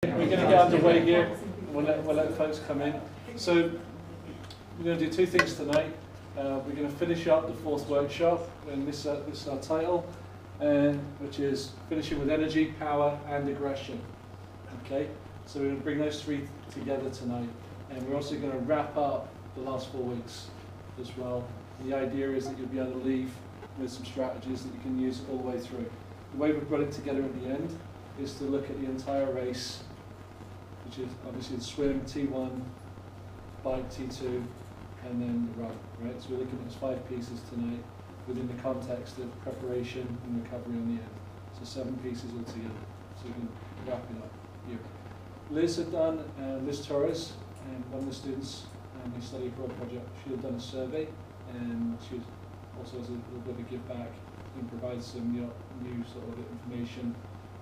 We're going to get underway here. We'll let folks come in. So we're going to do two things tonight. We're going to finish up the fourth workshop, and this is our title, which is finishing with energy, power, and aggression. Okay, so we're going to bring those three together tonight, and we're also going to wrap up the last 4 weeks as well. The idea is that you'll be able to leave with some strategies that you can use all the way through. The way we've got it together at the end is to look at the entire race, which is obviously the swim, T1, bike, T2, and then the run, right? So we're looking at those 5 pieces tonight within the context of preparation and recovery on the end. So 7 pieces altogether. So we can wrap it up here. Liz had done, Liz Torres, and one of the students who studied abroad project, she had done a survey, and she also has a little bit of a give back and provides some new sort of information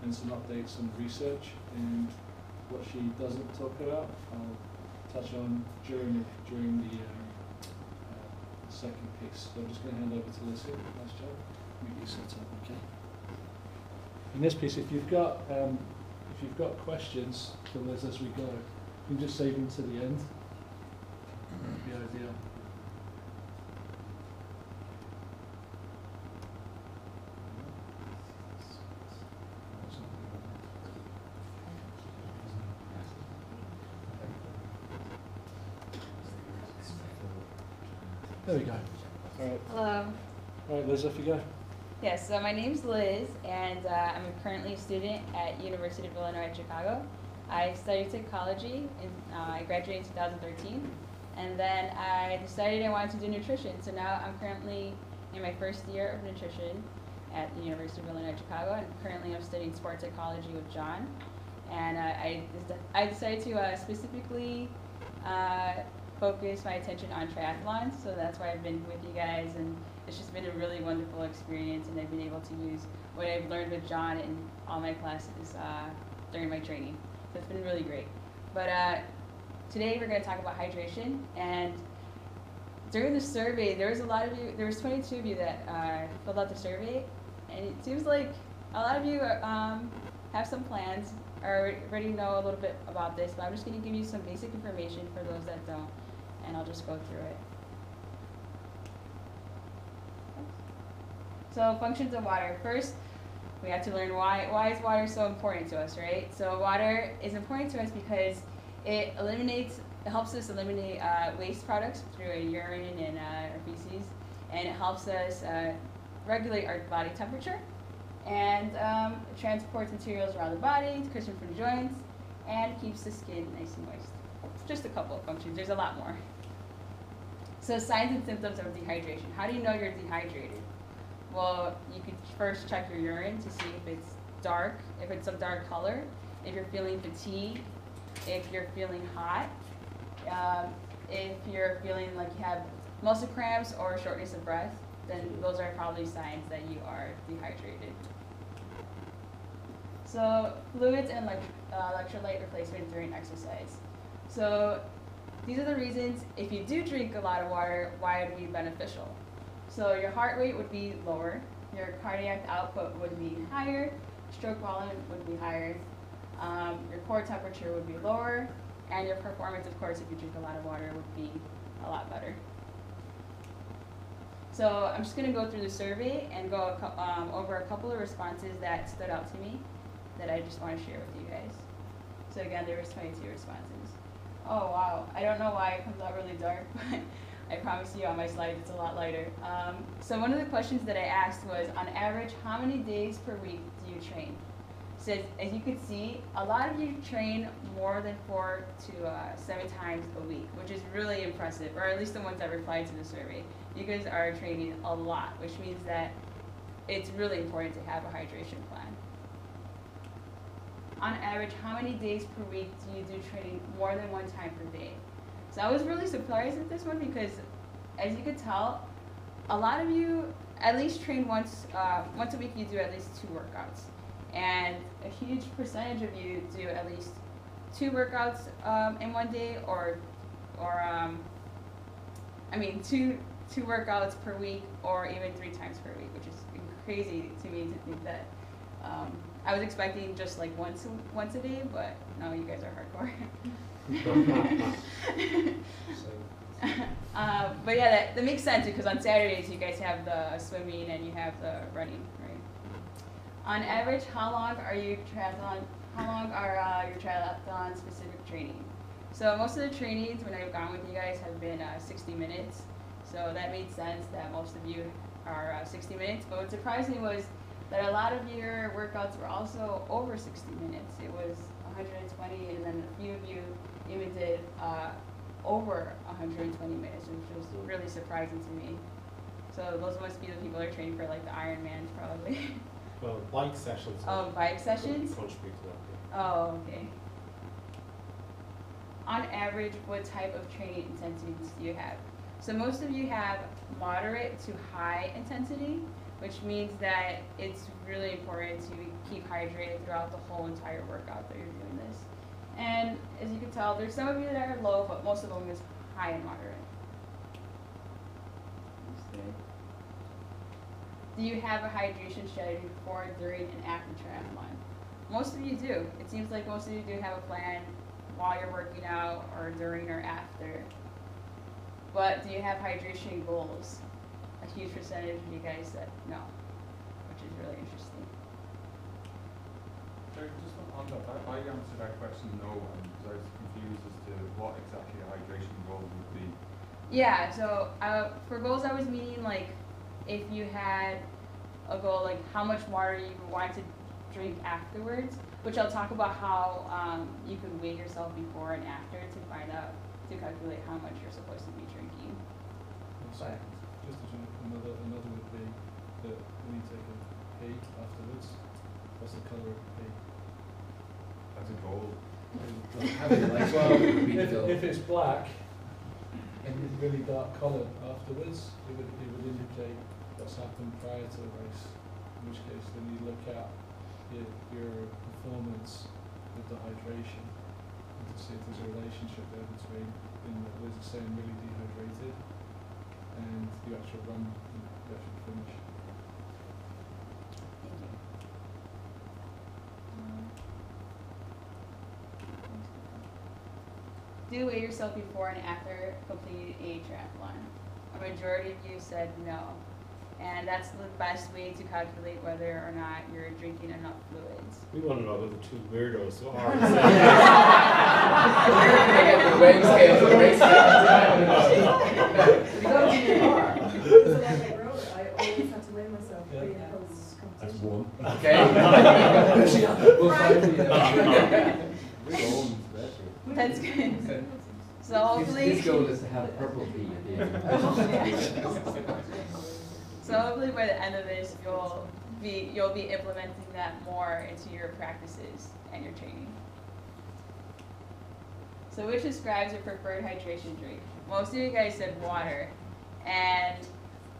and some updates on research. And what she doesn't talk about, I'll touch on during the second piece. So I'm just going to hand over to Liz here. Nice job. Make you set up, okay? In this piece, if you've got questions for Liz as we go, you can just save them to the end. That'd be ideal. There we go. All right. Hello. All right, Liz, off you go. Yes, so my name's Liz, and I'm currently a student at University of Illinois at Chicago. I studied psychology, and I graduated in 2013, and then I decided I wanted to do nutrition. So now I'm currently in my first year of nutrition at the University of Illinois at Chicago, and currently I'm studying sports psychology with John. And I decided to specifically focus my attention on triathlons, so that's why I've been with you guys, and it's just been a really wonderful experience, and I've been able to use what I've learned with John in all my classes during my training. So it's been really great. But today we're going to talk about hydration, and during the survey, there was 22 of you that filled out the survey, and it seems like a lot of you have some plans or already know a little bit about this, but I'm just going to give you some basic information for those that don't, and I'll just go through it. So functions of water. First, we have to learn why is water so important to us, right? So water is important to us because it helps us eliminate waste products through our urine and our feces, and it helps us regulate our body temperature, and it transports materials around the body, cushion for the joints, and keeps the skin nice and moist. Just a couple of functions. There's a lot more. So signs and symptoms of dehydration. How do you know you're dehydrated? Well, you could first check your urine to see if it's dark, if it's a dark color, if you're feeling fatigue, if you're feeling hot, if you're feeling like you have muscle cramps or shortness of breath, then those are probably signs that you are dehydrated. So fluids and electrolyte replacement during exercise. So these are the reasons, if you do drink a lot of water, why it would be beneficial. So your heart rate would be lower, your cardiac output would be higher, stroke volume would be higher, your core temperature would be lower, and your performance, of course, if you drink a lot of water, would be a lot better. So I'm just going to go through the survey and go over a couple of responses that stood out to me that I just want to share with you guys. So again, there was 22 responses. Oh wow, I don't know why it comes out really dark, but I promise you on my slides it's a lot lighter. So one of the questions that I asked was, on average, how many days per week do you train? So as you can see, a lot of you train more than 4 to 7 times a week, which is really impressive, or at least the ones that replied to the survey. You guys are training a lot, which means that it's really important to have a hydration plan. On average, how many days per week do you do training more than 1 time per day? So I was really surprised at this one because, as you could tell, a lot of you at least train once a week. You do at least 2 workouts, and a huge percentage of you do at least 2 workouts in one day, or two workouts per week, or even 3 times per week, which is crazy to me to think that I was expecting just like once a day, but no, you guys are hardcore. But yeah, that makes sense because on Saturdays you guys have the swimming and you have the running, right? On average, how long are your triathlon specific training? So most of the trainings when I've gone with you guys have been 60 minutes. So that made sense that most of you are 60 minutes. But what surprised me was that a lot of your workouts were also over 60 minutes. It was 120, and then a few of you even did over 120 minutes, which was really surprising to me. So those must be the people that are training for like the Ironmans probably. Well, bike sessions. Oh, bike sessions? Contribute to that, yeah. Oh, okay. On average, what type of training intensities do you have? So most of you have moderate to high intensity, which means that it's really important to keep hydrated throughout the whole entire workout that you're doing this. And as you can tell, there's some of you that are low, but most of them is high and moderate. Do you have a hydration strategy before, during, and after triathlon? Most of you do. It seems like most of you do have a plan while you're working out or during or after. But do you have hydration goals? A huge percentage of you guys said no, which is really interesting. Sorry, just on that, I answered that question no, because I was confused as to what exactly a hydration goal would be. Yeah, so for goals I was meaning like if you had a goal like how much water you want to drink afterwards, which I'll talk about how you can weigh yourself before and after to find out, to calculate how much you're supposed to be drinking. So, just to jump, another would be that when you take a pee afterwards, what's the colour of the pee? That's a goal. Well, if it's black and it's really dark coloured afterwards, it would indicate what's happened prior to the race. In which case, then you look at your performance with the hydration and to see if there's a relationship there between whether it's saying really dehydrated and the actual run, the actual finish. Thank you. Do you weigh yourself before and after completing a triathlon? A majority of you said no. And that's the best way to calculate whether or not you're drinking enough fluids. We want to know who the two weirdos are. The weighing scale, the weighing I always had to weigh myself pre and post competition. That's one. Okay. We'll find That's good. So hopefully, His goal is to have purple pea at the end. so hopefully by the end of this, you'll be implementing that more into your practices and your training. So which describes your preferred hydration drink? Most of you guys said water, and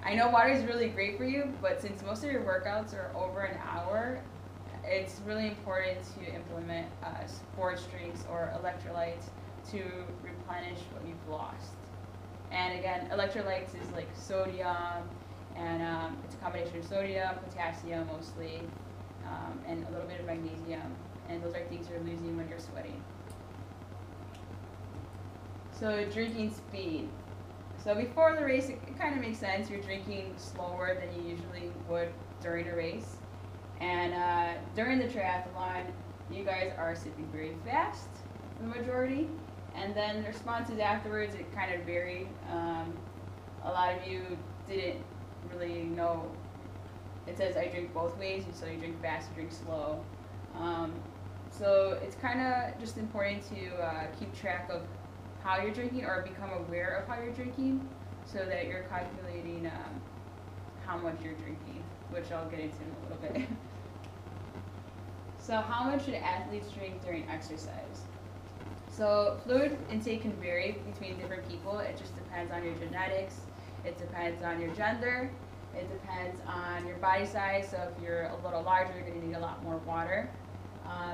I know water is really great for you, but since most of your workouts are over an hour, it's really important to implement sports drinks or electrolytes to replenish what you've lost. And again, electrolytes is like sodium, and it's a combination of sodium, potassium mostly, and a little bit of magnesium. And those are things you're losing when you're sweating. So drinking speed. So before the race, it kind of makes sense. You're drinking slower than you usually would during a race. And during the triathlon, you guys are sipping very fast, the majority. And then the responses afterwards, it kind of varied. A lot of you didn't really know. It says I drink both ways, so you drink fast, you drink slow. So it's kind of just important to keep track of how you're drinking or become aware of how you're drinking so that you're calculating how much you're drinking, which I'll get into in a little bit. So how much should athletes drink during exercise? So fluid intake can vary between different people. It just depends on your genetics. It depends on your gender. It depends on your body size. So if you're a little larger, you're going to need a lot more water.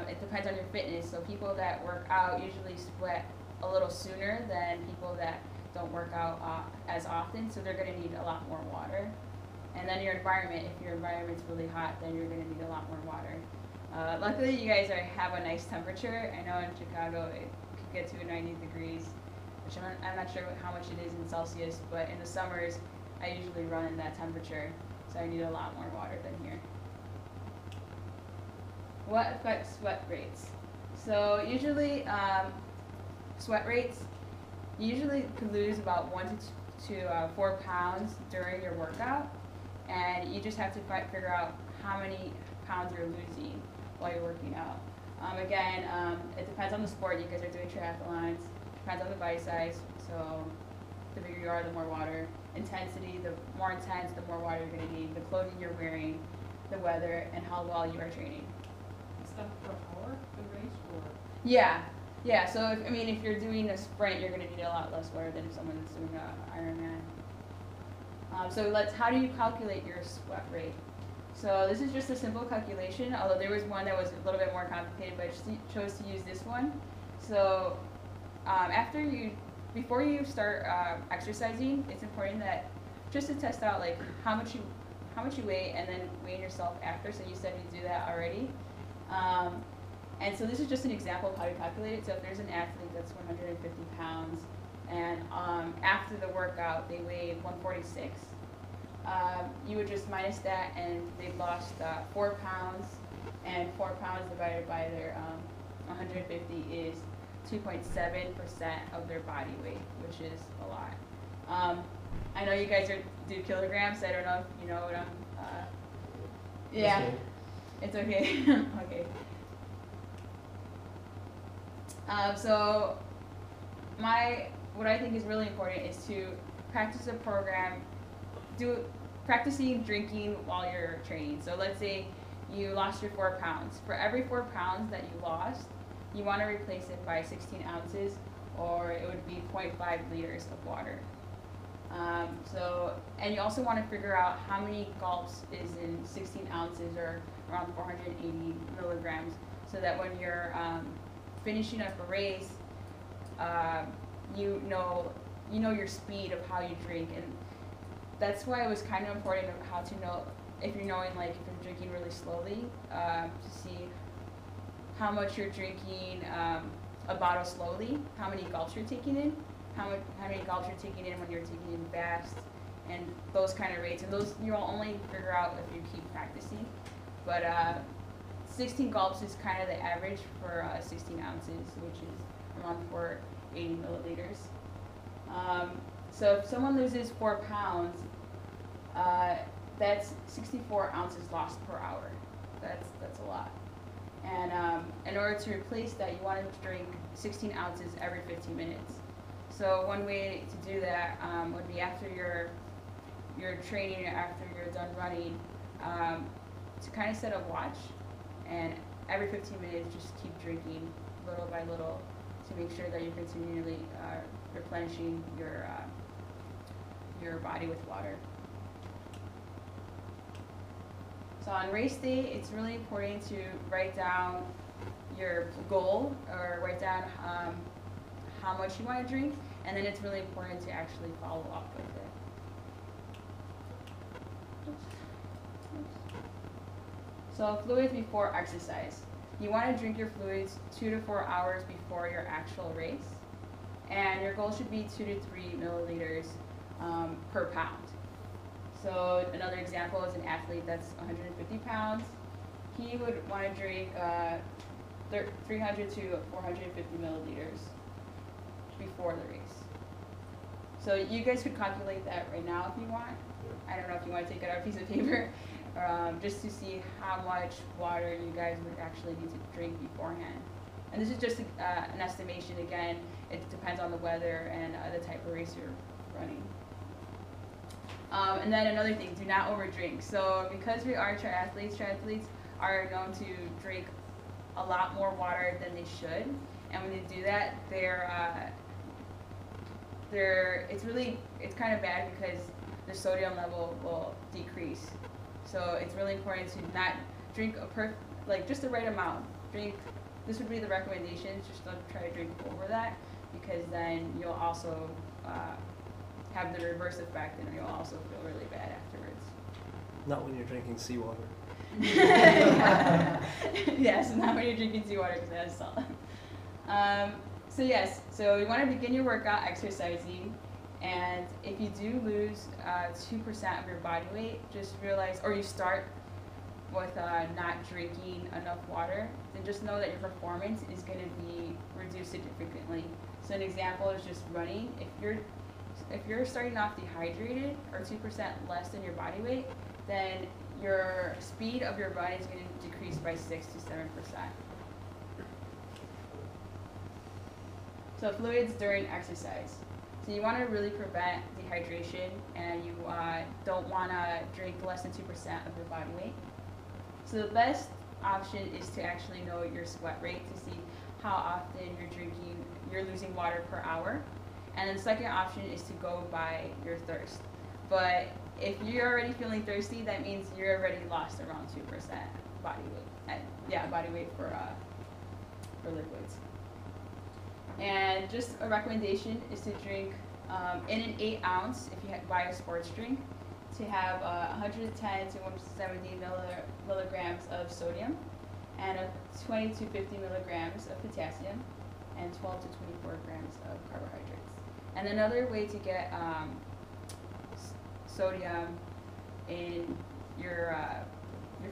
It depends on your fitness. So people that work out usually sweat a little sooner than people that don't work out as often. So they're going to need a lot more water. And then your environment. If your environment's really hot, then you're going to need a lot more water. Luckily, you guys have a nice temperature. I know in Chicago it could get to 90 degrees, which I'm not sure how much it is in Celsius, but in the summers, I usually run in that temperature, so I need a lot more water than here. What affects sweat rates? So usually, sweat rates, you usually could lose about 1 to 4 pounds during your workout, and you just have to figure out how many pounds you're losing while you're working out. Again, it depends on the sport. You guys are doing triathlons. Depends on the body size. So the bigger you are, the more water. Intensity, the more intense, the more water you're going to need. The clothing you're wearing, the weather, and how well you are training. Is that per hour, the race, or? Yeah. Yeah, so if you're doing a sprint, you're going to need a lot less water than someone that's doing an Ironman. So how do you calculate your sweat rate? So this is just a simple calculation, although there was one that was a little bit more complicated, but I just chose to use this one. So before you start exercising, it's important that just to test out like how much you weigh, and then weigh yourself after. So you said you do that already. And so this is just an example of how to calculate it. So if there's an athlete that's 150 pounds, and after the workout they weigh 146, you would just minus that, and they've lost 4 pounds, and 4 pounds divided by their 150 is 2.7% of their body weight, which is a lot. I know you guys do kilograms, so I don't know if you know what I'm, yeah, it's okay, okay. So what I think is really important is to practice a program, practicing drinking while you're training. So let's say you lost your 4 pounds. For every 4 pounds that you lost, you want to replace it by 16 ounces, or it would be 0.5 liters of water. And you also want to figure out how many gulps is in 16 ounces, or around 480 milligrams, so that when you're finishing up a race, you know your speed of how you drink. And that's why it was kind of important of how to know if you're drinking really slowly, to see how much you're drinking a bottle slowly, how many gulps you're taking in, how many gulps you're taking in when you're taking in fast, and those kind of rates. And those you'll only figure out if you keep practicing. But 16 gulps is kind of the average for 16 ounces, which is around 480 milliliters. So if someone loses 4 pounds, that's 64 ounces lost per hour. That's a lot. And in order to replace that, you want to drink 16 ounces every 15 minutes. So one way to do that would be after your training, after you're done running, to kind of set a watch, and every 15 minutes just keep drinking little by little to make sure that you're continually replenishing your body with water. So on race day, it's really important to write down your goal, or write down how much you want to drink, and then it's really important to actually follow up with it. So fluids before exercise. You want to drink your fluids 2 to 4 hours before your actual race, and your goal should be 2 to 3 milliliters per pound. So another example is an athlete that's 150 pounds. He would want to drink 300 to 450 milliliters before the race. So you guys could calculate that right now if you want. I don't know if you want to take it out a piece of paper, just to see how much water you guys would actually need to drink beforehand. And this is just an estimation. Again, it depends on the weather and the type of race you're running. And then another thing, do not overdrink. So because we are triathletes are known to drink a lot more water than they should. And when they do that, it's kind of bad because the sodium level will decrease. So it's really important to not drink just the right amount. This would be the recommendations. Just don't try to drink over that, because then you'll also have the reverse effect, and you'll also feel really bad afterwards. Not when you're drinking seawater. Yes, not when you're drinking seawater because it has salt. So yes, so you want to begin your workout exercising, and if you do lose 2% of your body weight, just realize, or you start with not drinking enough water, then just know that your performance is going to be reduced significantly. So an example is just running. If you're starting off dehydrated or 2% less than your body weight, then your speed of your run is going to decrease by 6 to 7%. So fluids during exercise. So you want to really prevent dehydration, and you don't want to drink less than 2% of your body weight. So the best option is to actually know your sweat rate to see how often you're losing water per hour. And then the second option is to go by your thirst. But if you're already feeling thirsty, that means you're already lost around 2% body weight. Body weight for liquids. And just a recommendation is to drink in an 8 ounce, if you buy a sports drink, to have 110 to 170 milligrams of sodium, and 20 to 50 milligrams of potassium, and 12 to 24 grams of carbohydrates. And another way to get sodium in your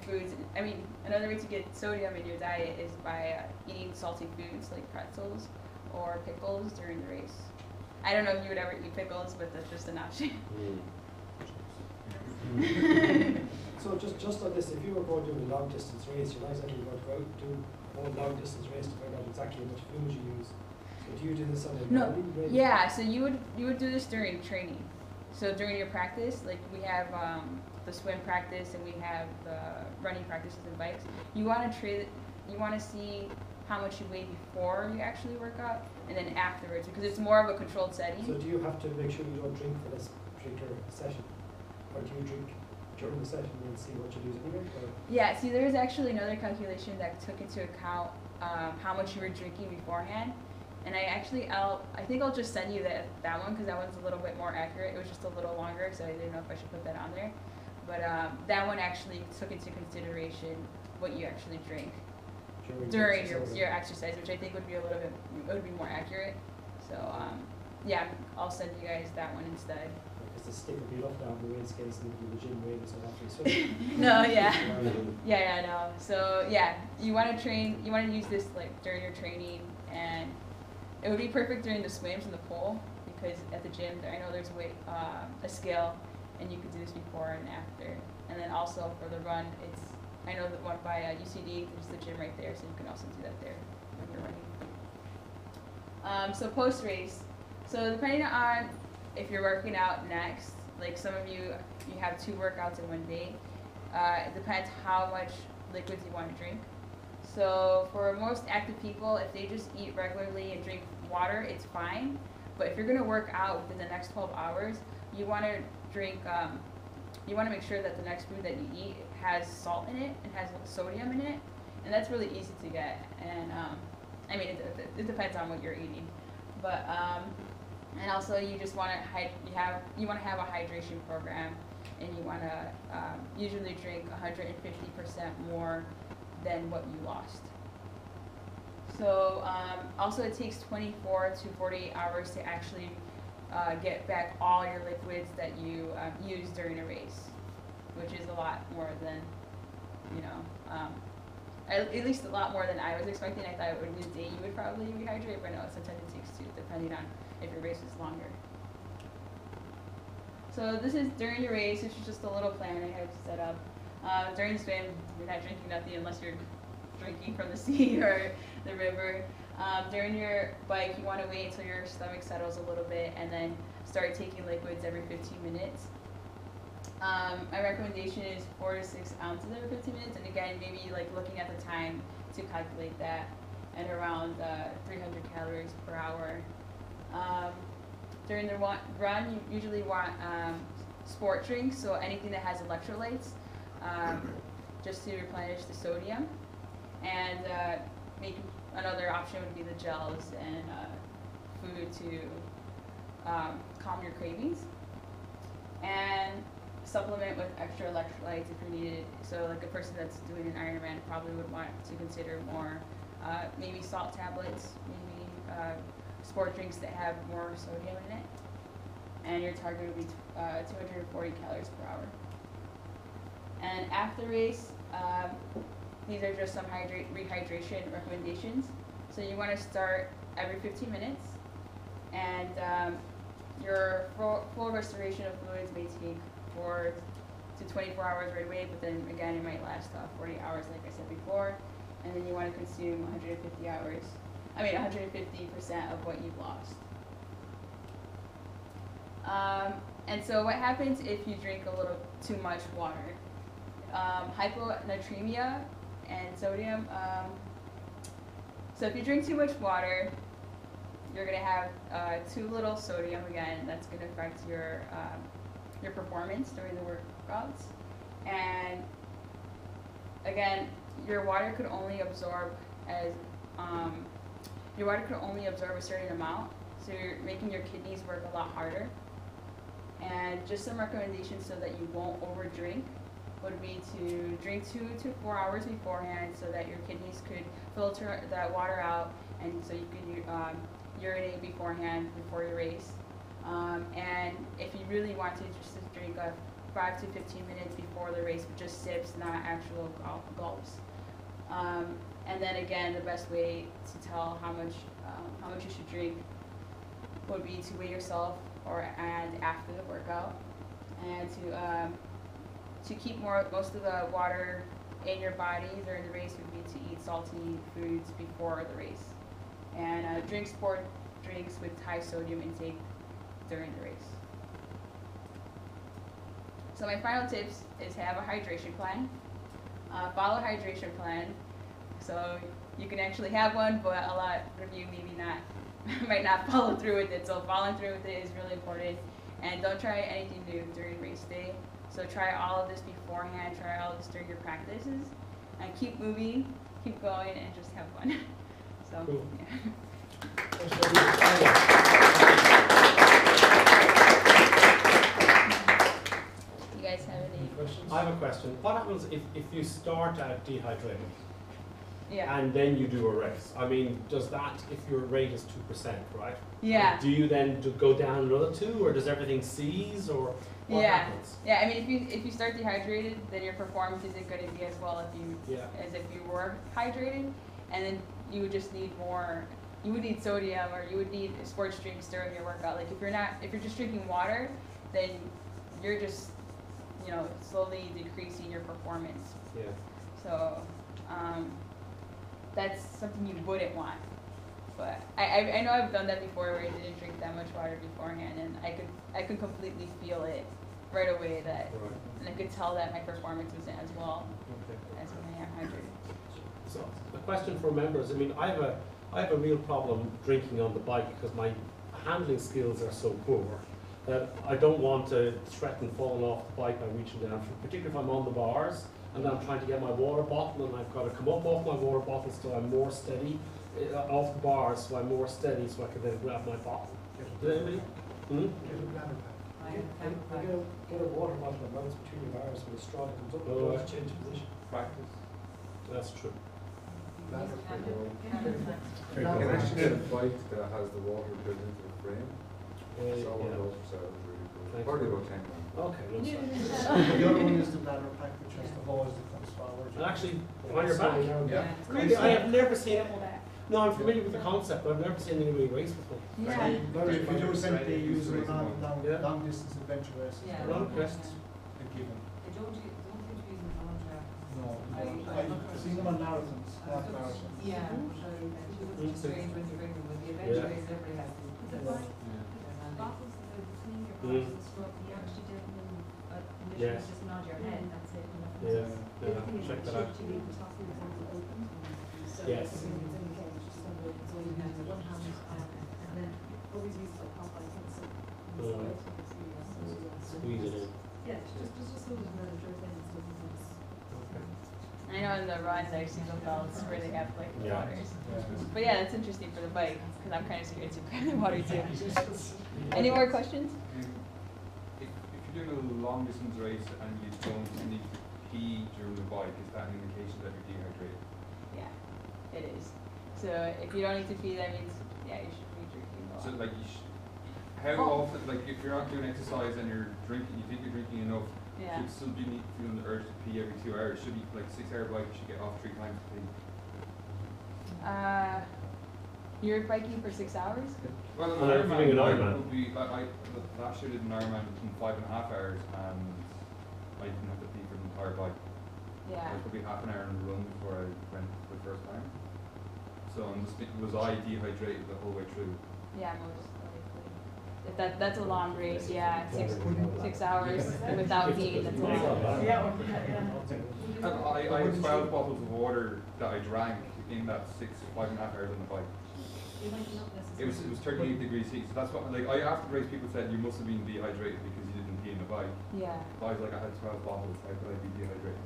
foods, another way to get sodium in your diet is by eating salty foods like pretzels or pickles during the race. I don't know if you would ever eat pickles, but that's just an option. So just on this, if you were going to do a long distance race, you're not exactly going to go out and do a whole long distance race to find out exactly how much fluid you use. So do you do this on a morning race? Yeah, so you would do this during training. So during your practice, like we have the swim practice and we have the running practices and bikes. You want to see how much you weigh before you actually work out, and then afterwards, because it's more of a controlled setting. So do you have to make sure you don't drink for this particular session? Or do you drink during the session and see what you lose anyway? Or? Yeah, see, there was actually another calculation that took into account how much you were drinking beforehand. And I think I'll just send you that one, because that one's a little bit more accurate. It was just a little longer, so I didn't know if I should put that on there. But that one actually took into consideration what you actually drink during your exercise, which I think would be more accurate. So yeah, I'll send you guys that one instead. Because the stick would be left down the weight scales and the gym weight, so after you swim. No, yeah, no. So yeah, you want to use this like during your training, and it would be perfect during the swims in the pool, because at the gym I know there's a scale, and you could do this before and after. And then also for the run, I know that one by UCD, there's the gym right there, so you can also do that there when you're running. So post race. So depending on if you're working out next, like some of you have 2 workouts in one day. It depends how much liquids you want to drink. So for most active people, if they just eat regularly and drink water, it's fine. But if you're going to work out within the next 12 hours, you want to drink. You want to make sure that the next food that you eat has salt in it and has sodium in it, and that's really easy to get. And it depends on what you're eating, but and also you just want to have a hydration program, and you want to usually drink 150% more than what you lost. So also it takes 24 to 48 hours to actually get back all your liquids that you used during a race, which is a lot more than, at least a lot more than I was expecting. I thought it would be a day you would probably rehydrate, but no, sometimes it takes 2, depending on if your race is longer. So this is during your race. This is just a little plan I have set up. During the swim, you're not drinking nothing unless you're drinking from the sea or the river. During your bike, you want to wait until your stomach settles a little bit and then start taking liquids every 15 minutes. My recommendation is 4 to 6 ounces every 15 minutes, and again, maybe like looking at the time to calculate that, and around 300 calories per hour. During the run, you usually want sport drinks, so anything that has electrolytes, just to replenish the sodium. And another option would be the gels and food to calm your cravings. And supplement with extra electrolytes if you need it. So like a person that's doing an Ironman probably would want to consider more, maybe salt tablets, maybe sport drinks that have more sodium in it. And your target would be 240 calories per hour. And after race, these are just some rehydration recommendations. So you want to start every 15 minutes, and your full restoration of fluids may take 4 to 24 hours right away, but then again it might last 40 hours like I said before, and then you want to consume 150% of what you've lost. And so what happens if you drink a little too much water? Hyponatremia and sodium. So if you drink too much water, you're going to have too little sodium again. That's going to affect your performance during the workouts. And again, your water could only absorb a certain amount. So you're making your kidneys work a lot harder. And just some recommendations so that you won't overdrink would be to drink 2 to 4 hours beforehand so that your kidneys could filter that water out, and so you could urinate beforehand before your race. And if you really want to, just to drink 5 to 15 minutes before the race, just sips, not actual gulps. And then again, the best way to tell how much you should drink would be to weigh yourself and after the workout, and to keep most of the water in your body during the race would be to eat salty foods before the race, and drink sport drinks with high sodium intake during the race. So my final tips is have a hydration plan. Follow a hydration plan. So you can actually have one, but a lot of you maybe might not follow through with it. So following through with it is really important. And don't try anything new during race day. So try all of this beforehand, try all of this during your practices, and keep moving, keep going, and just have fun. So, cool. Yeah. You guys have any questions? I have a question. What happens if you start out dehydrated? Yeah. And then you do a race? I mean, does that, if your rate is 2%, right? Yeah. Do you then go down another 2, or does everything cease, or what happens? Yeah, I mean, if you start dehydrated, then your performance isn't going to be as well as if you were hydrated, and then you would just need more. You would need sodium, or you would need sports drinks during your workout. Like if you're just drinking water, then you're just slowly decreasing your performance. Yeah. So that's something you wouldn't want. But I know I've done that before where I didn't drink that much water beforehand, and I could completely feel it right away and I could tell that my performance wasn't as well as when I am hydrated. So a question for members. I mean, I have a real problem drinking on the bike because my handling skills are so poor that I don't want to threaten falling off the bike by reaching down, particularly if I'm on the bars and I'm trying to get my water bottle and I've got to come up off my water bottle so I'm more steady, off the bars so I'm more steady so I can then grab my bottle. Did anybody? Get a water bottle and bounce between your bars with a straw that comes up and you have to change position. Practice. That's true. You can actually get a bike that has the water built into the frame. So one of those for sale is really cool. Probably about 10 grand. Okay, no, sorry. The other one is the bladder pack, which has the hose that comes forward. And actually, on your back. Yeah. I have never seen. No, I'm familiar with the concept, but I've never seen anybody race before. Yeah. If you do send they use it on long distance adventure races. Yeah. Long Just a given. They don't seem to use them on track. No, I've seen them on marathons, half marathons. Yeah, which is strange when you bring them, but the adventure race everybody has them. Bottles that are between your bars and stuff, you actually dip them initially just nod your head, that's it. Check that out. Yes. Squeeze it in. Yeah, just so there's no things. I know in the run there's single belts where they have like Yeah. waters. But yeah, that's interesting for the bike because I'm kind of scared to grab the water too. Any more questions? If you you're doing a long distance race and you don't need to pee during the bike, is that an indication that you're dehydrated? Yeah, it is. So if you don't need to pee, that means, yeah, you should be drinking a lot. So like, how often, like if you're not doing exercise and you're drinking, you think you're drinking enough, Yeah. should still be feeling the urge to pee every 2 hours? Should be like 6-hour bike, you should get off 3 times to pee. You're biking for 6 hours? Well, Well, if you're doing an Ironman. would be, last year did an Ironman in 5.5 hours and I didn't have to pee for the entire bike. Yeah. I was probably half an hour on the run before I went for the first time. So I'm just thinking, was I dehydrated the whole way through? Yeah, most likely. If that's a long race, yeah, 6 hours without peeing, that's a lot. Yeah. I had 12 bottles of water that I drank in that 5.5 hours on the bike. It was 38 degrees heat, so that's what, like, after the race people said you must have been dehydrated because you didn't pee in the bike. Yeah. But I was like, I had 12 bottles, how could I be dehydrated?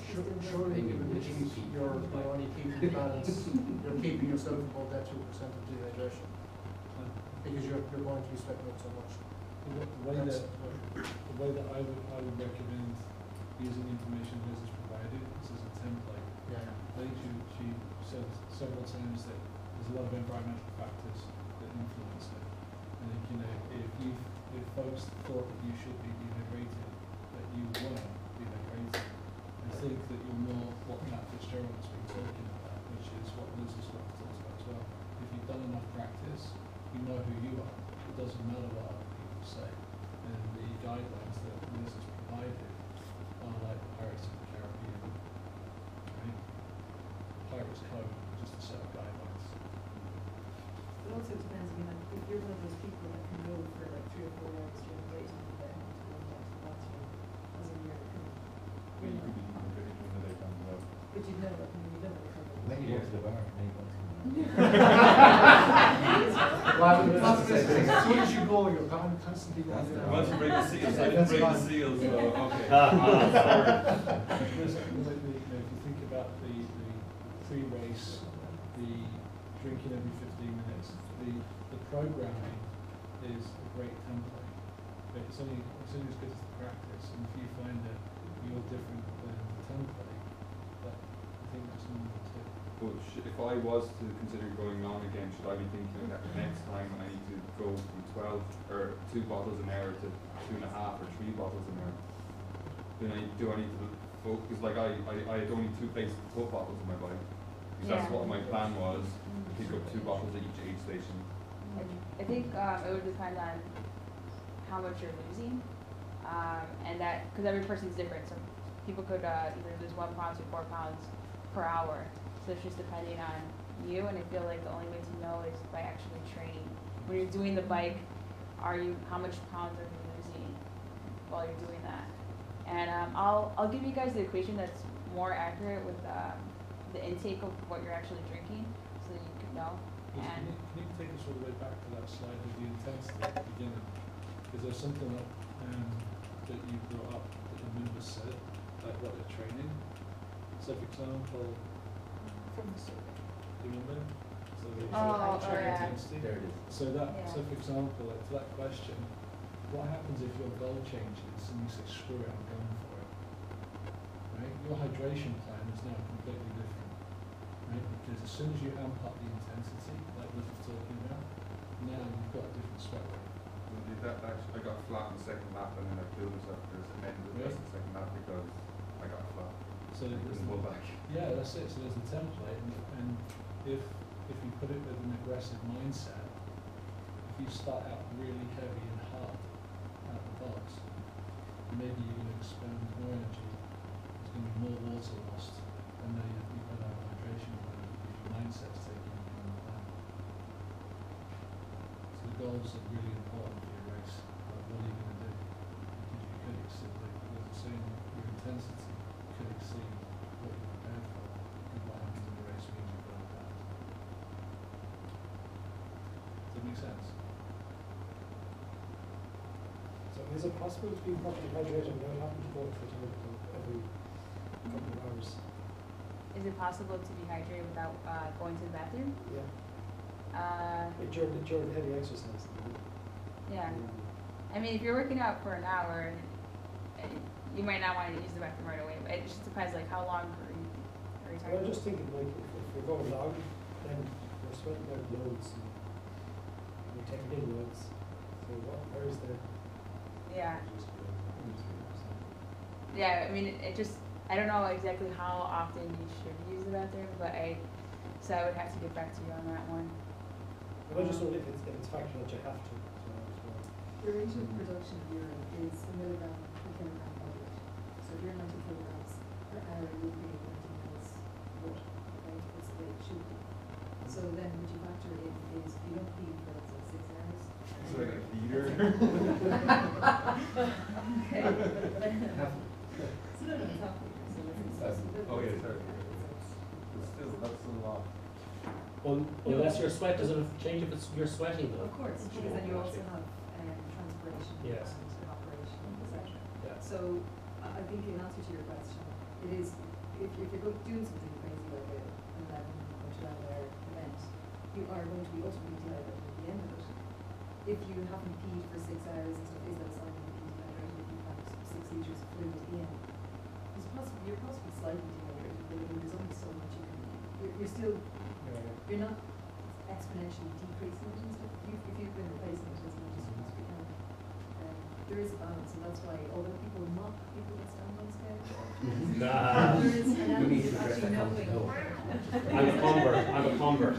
Surely you're only keeping the balance, you're keeping yourself above that 2% of dehydration. Because you're going to be sweating out so much. The way that I would recommend using the information Liz has provided is as a template. Yeah. I think she said several times that there's a lot of environmental factors that influence it. I think, you know, if folks thought that you should be dehydrated, that you were dehydrated, I think that you're more what Matt Fitzgerald has been talking about, which is what Liz has talked about as well. If you've done enough practice, you know who you are. It doesn't matter what other people say. And the guidelines that Liz has provided are like the Pirates of the Caribbean. Right? Pirates Code, just a set of guidelines. It also depends, I mean, like, if you're one of those people that can go for like 3 or 4 hours during the day and then have to go back to the bathroom, as in you're kind of, You could be dehydrated during the daytime as well. but you know, I mean, you don't recover. Then you go to the bar and then you go to Well, as soon as you go, you're constantly going down. Once you break the seals, I didn't break the seals, so okay. Because, if you think about the pre-race, the drinking every 15 minutes, the programming is a great template. But it's only as good as the practice. And if you find that you're different than the template, that I think that's number 2. But if I was to consider going long again, should I be thinking that next time I need to go from 12 or 2 bottles an hour to 2.5 or 3 bottles an hour? Then do I need to focus? Like I had only 2 places to put bottles in my bike. Because that's what my plan was, to pick up 2 bottles at each aid station. I think it would depend on how much you're losing, and that, because every person's different. So people could either lose 1 pound to 4 pounds per hour. So it's just depending on you, and I feel like the only way to know is by actually training. When you're doing the bike, how much pounds are you losing while you're doing that? And I'll give you guys the equation that's more accurate with the intake of what you're actually drinking, so that you can know. Can you take us all the way back to that slide with the intensity at the beginning? Because there's something that you brought up that the members said, like what they're training. So for example, From the survey. do you remember? So the yeah. intensity. There it is. So Yeah. so for example, like to that question, what happens if your goal changes and you say, screw it, I'm going for it? Right? Your hydration plan is now completely different. Right? Because as soon as you amp up the intensity, like we were talking about, now you've got a different sweat rate. I got flat in the second lap and then I killed myself because I ended the rest of the second lap because I got flat. So I couldn't pull back. yeah, that's it. So there's a template, and if you put it with an aggressive mindset, if you start out really heavy and hard out the box, maybe you're going to expend more energy. There's going to be more water lost, and then you've got that hydration problem because your mindset's taking you from the plan. So the goals are really important for your race. Like, what are you going to do? Because you could exceed, as I say, your intensity could exceed what you're prepared for, and what happens in the race means you've got that. Does that make sense? So is it possible to be properly hydrated without having to go to the toilet every couple of hours? Is it possible to be hydrated without going to the bathroom? Yeah. During heavy exercise. Yeah. I mean, if you're working out for an hour, you might not want to use the bathroom right away, but it just depends, like, how long are you Well, talking I'm about? just thinking, like, if you're going long, then you're sweating out loads, and you're taking in loads. So where is the? Yeah. Yeah, I mean, it just, I don't know exactly how often you should use the bathroom, but so I would have to get back to you on that one. I just wonder if it's factored that you have to. The rate of production of urine is a milligram per kilogram body weight. So if you're 90 kilograms per hour, you'll be 90 mils water. Okay, that's the way it should be. So then what you factor in is you don't pee for let's say 6 hours. It's like a liter. Okay. So no, it's half liter. So let's say Oh yeah, sorry. But still, that's a lot. Unless your sweat doesn't change if you're sweating though. Of course, because then you also have transpiration Yes. and evaporation, etc. Yeah. So I think in answer to your question, it is if you're doing something crazy like an 11 or 12 hour event, you are going to be ultimately dehydrated at the end of it. If you haven't peed for 6 hours and stuff, is that a sign that you're dehydrated if you've had 6 liters of fluid in? You're possibly slightly dehydrated, but I mean, there's only so much you can. You're still. You're not exponentially decreasing it and stuff. If you've been replacing it as much as you possibly can. There is a balance, and that's why although people mock people that stand on scale, Nah. there is an We need element to of address actually that knowing. I'm a convert. I'm a convert.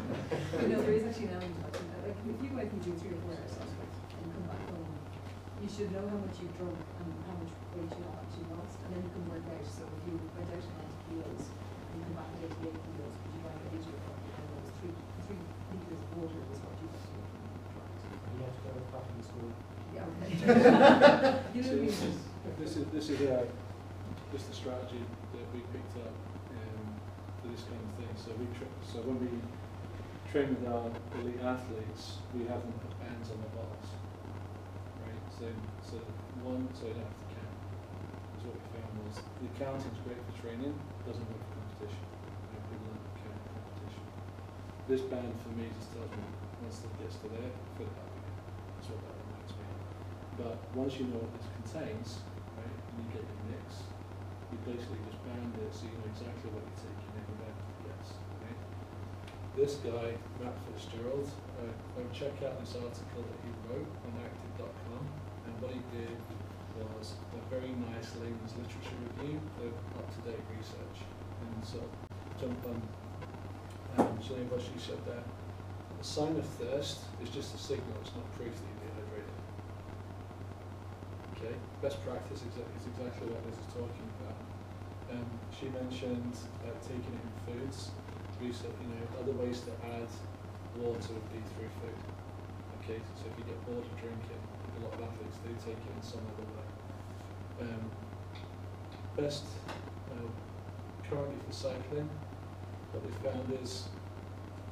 But no, there is actually an element of actually, like if you go out and do 3 or 4 hours and come back home, you should know how much you've drunk and how much weight you have actually lost, and then you can work out. So if you went out 90 kilos and you come back at 88 kilos, but you drank 8 or 3 liters of water was what you have to do. You have to go to coffee school. Yeah, okay. You know what I mean? This is just a strategy that we picked up for this kind of thing. So when we train with our elite athletes, we have them put bands on their bottles, right? So you don't have to count. Because what we found was the counting's great for training, doesn't work for competition. People don't count in competition. This band for me just tells me once it gets to there, fill it up again. That's what that reminds me of. But once you know what this contains, right, and you get your mix, you basically just band it so you know exactly what you're taking in and out gets. Right? This guy, Matt Fitzgerald, I would check out this article that he wrote on active.com, and what he did was a very nice layman's literature review of up-to-date research. And so jump on Gillian what she said there. A sign of thirst is just a signal, it's not proof that you're dehydrated. Okay, best practice is exactly what Liz is talking about. She mentioned taking it in foods. Research, other ways to add water would be through food. Okay, so if you get bored of drinking, a lot of athletes do take it in some other way. Best currently for cycling, what we found is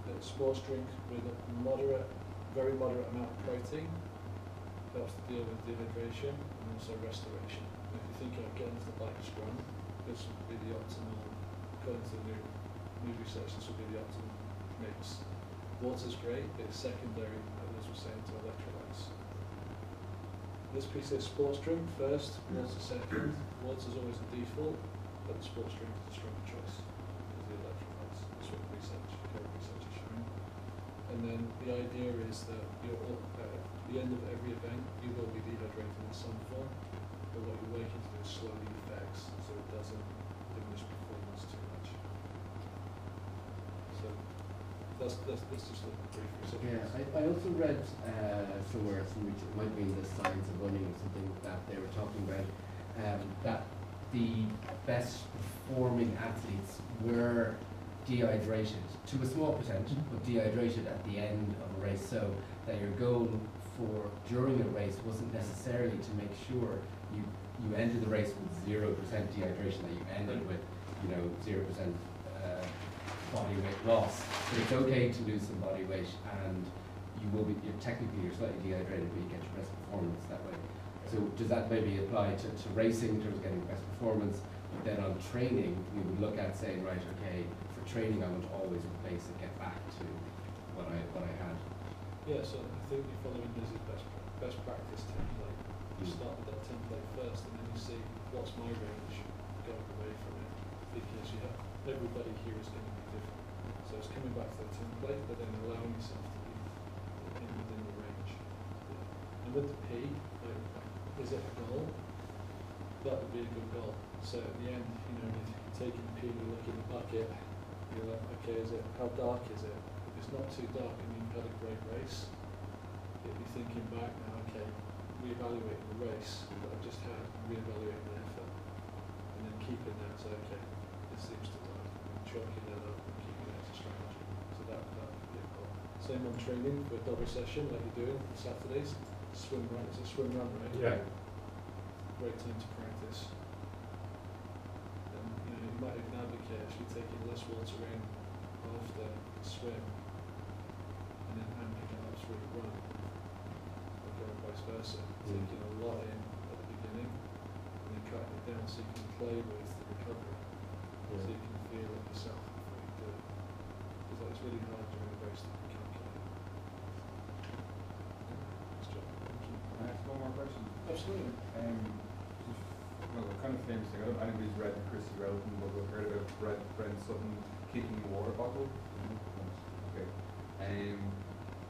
that sports drink with a very moderate amount of protein helps to deal with dehydration and also restoration. And if you think of getting off the bike strong, this would be the optimal, according to the new research, this would be the optimal mix. Water's great, but it's secondary, as we're saying, to electrolytes. This piece is sports drink first, water second. Water's always the default, but the sports drink is a stronger choice because the electrolytes. That's what current research is showing. And then the idea is that at the end of every event, you will be dehydrated in some form, but what you're working to do is slow the effects so it doesn't diminish performance too much. So that's just a brief research. Yeah, I also read somewhere, it might be in the Science of Running or something, that they were talking about that the best performing athletes were dehydrated to a small percentage, but dehydrated at the end of a race, so that your goal for during a race wasn't necessarily to make sure you ended the race with 0% dehydration, that you ended with 0% body weight loss. But it's okay to lose some body weight, and you're slightly dehydrated, but you get your best performance that way. So does that maybe apply to racing in terms of getting best performance? But then on training, we would look at saying, right, okay, for training I want to always replace and get back to what I had. Yeah, so I think you're following Liz's best practice template. You start with that template first, and then you see what's my range going away from it, because everybody here is going to be different. So it's coming back to the template, but then allowing yourself to be within the range. Yeah. And with the P, like, is it a goal? That would be a good goal. So at the end, you're taking the P, you look in the bucket, you're like, okay, how dark is it? If it's not too dark and you've had a great race, you'll be thinking back now, okay, reevaluating the race that I've just had, reevaluating the effort, and then keeping that, so okay, this seems to work, and chalking that up and keeping it as a strategy. So that would be a goal. Same on training for a double session like you're doing on Saturdays. Swim run, it's a swim run, right? Yeah. Great time to practice. And you might even advocate actually taking less water in after the swim and then amping it up through the run. Or going vice versa. Taking a lot in at the beginning and then cutting it down so you can play with the recovery. So you can feel it yourself before you do it. Because it's really hard during a race to calculate. Nice job. Can I ask one more question? Absolutely. Well, a kind of famous thing, I don't know if anybody's read Chrissy Relton, but we've heard about Brent Sutton kicking a water bottle. Okay.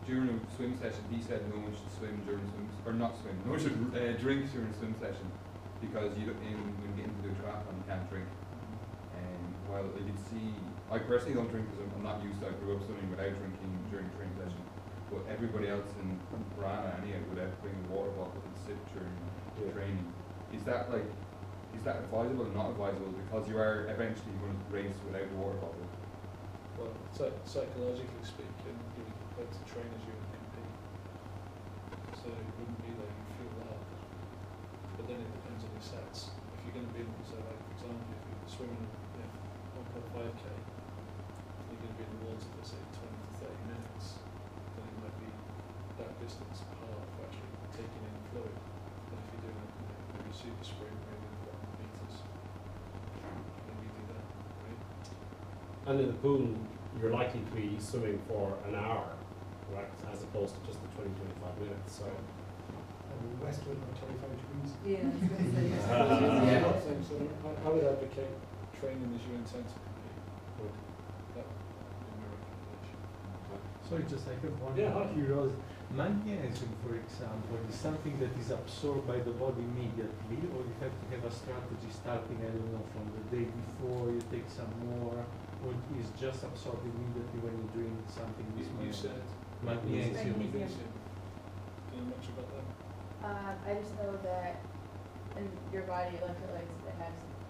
During a swim session, he said no one should swim during no one should drink during a swim session, because when you get into the triathlon, you can't drink. While you can see, I personally don't drink because I'm not used to, I grew up swimming without drinking during a training session, but everybody else in Piranha anyway would have to bring a water bottle and sip during training. Is that advisable or not advisable, because you are eventually going to race without a water bottle? Well, psychologically speaking, you would like to train as you would compete. So it wouldn't be that you feel that. But then it depends on your sets. If you're going to be, so like for example, if you're swimming 1.5k, you're going to be in the water for say 20 to 30 minutes, then it might be that distance apart for actually taking in fluid. But if you're doing maybe super sprint, maybe 400 meters, maybe do that, right? And in the pool, you're likely to be swimming for an hour, right, as opposed to just the 20-25 minutes. So. And Westwood about 25 degrees. Yeah, I was going to say, Yeah. So I would advocate training as you intend to compete. That would be my recommendation. Sorry, just I have one Yeah, hi. curiosity. Magnesium, for example, is something that is absorbed by the body immediately, or you have to have a strategy starting, I don't know, from the day before, you take some more, or is just absorbed immediately when you're doing something with You said magnesium? magnesium. Do you know much about that? I just know that in your body electrolytes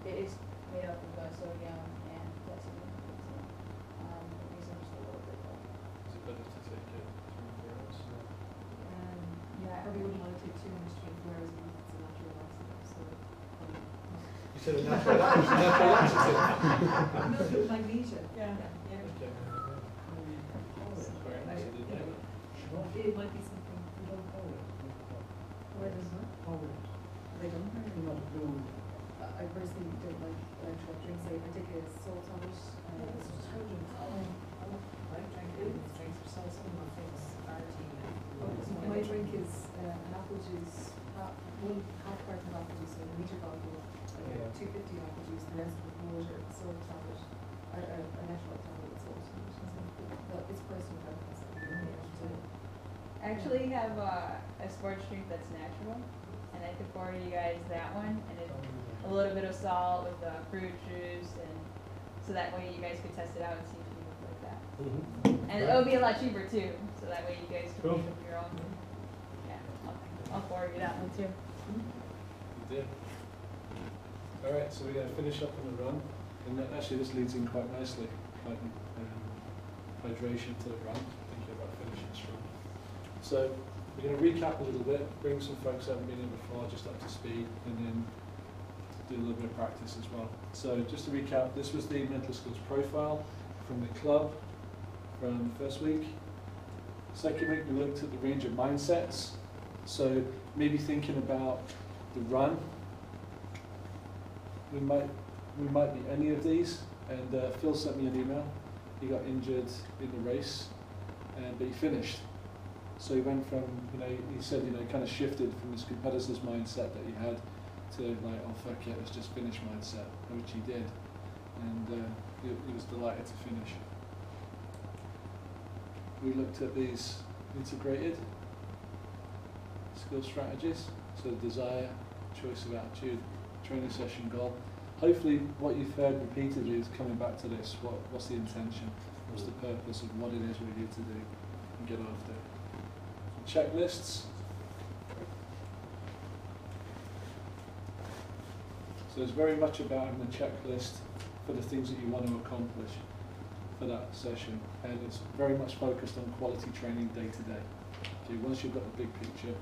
it is made up of sodium and potassium. Magnesium just a little bit though. Is it better to take it 24 hours? yeah, I probably wouldn't want to take too much 24 hours because it's a natural laxative, so. You said a natural laxative. No, but magnesia. Yeah. Yeah. Okay. Very nice. I didn't know that. It might be something. Where does what? They don't hurt. I personally don't like electrolyte drinks. I take a salt on it. My drink is an apple juice, half carton of apple juice in a litre bottle, 250 apple juice, the rest with water, salt tablet, an electrolyte tablet with salt in it. But it's personal preference. I actually have a sports drink that's natural, and I could forward you guys that one, and it's a little bit of salt with fruit juice, and so that way you guys could test it out and see if you look like that. Mm-hmm. And it'll be a lot cheaper too, so that way you guys can Cool. make up your own. Yeah, I'll forward you that one too. You did. All right, so we're going to finish up on the run, and actually this leads in quite nicely, like hydration to the run, thinking about finishing strong. So we're going to recap a little bit, bring some folks who haven't been in before just up to speed, and then do a little bit of practice as well. So just to recap, this was the mental skills profile from the club from the first week. Second week we looked at the range of mindsets. So maybe thinking about the run. We might be any of these, and Phil sent me an email. He got injured in the race, but he finished. So he went from, you know, he said, you know, kind of shifted from this competitor's mindset that he had to like, oh fuck it, let's just finish mindset, which he did. And he was delighted to finish. We looked at these integrated skill strategies, so desire, choice of attitude, training session goal. Hopefully what you've heard repeatedly is coming back to this, what's the intention, what's the purpose of what it is we're here to do and get after. Checklists. So it's very much about having a checklist for the things that you want to accomplish for that session, and it's very much focused on quality training day to day. Okay, once you've got the big picture,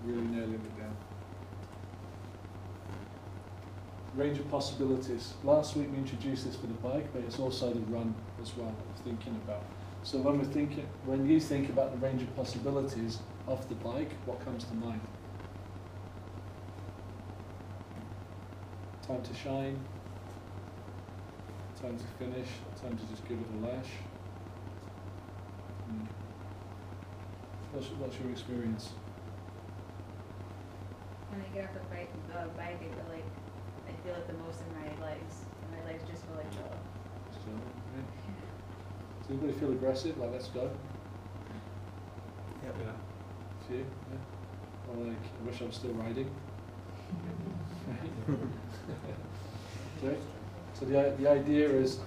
really nailing it down. Range of possibilities. Last week we introduced this for the bike, but it's also the run as well that we're thinking about. So when you think about the range of possibilities of the bike, what comes to mind? Time to shine, time to finish, time to just give it a lash. What's your experience? When I get off the bike, I feel like the most in my legs. And my legs just feel like chill. Yeah. Does anybody feel aggressive? Like, let's go? Yeah. See you? Yeah. Or like, I wish I was still riding. Okay. So the idea is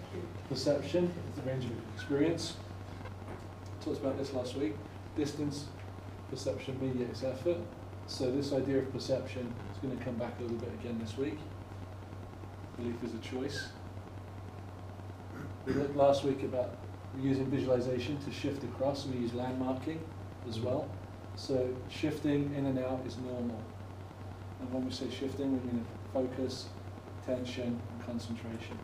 perception, the range of experience. Talked about this last week. Distance, perception, media is effort. So this idea of perception is going to come back a little bit again this week. Belief is a choice. We looked last week about using visualization to shift across, and we use landmarking as well. So shifting in and out is normal. And when we say shifting, we mean focus, attention, and concentration.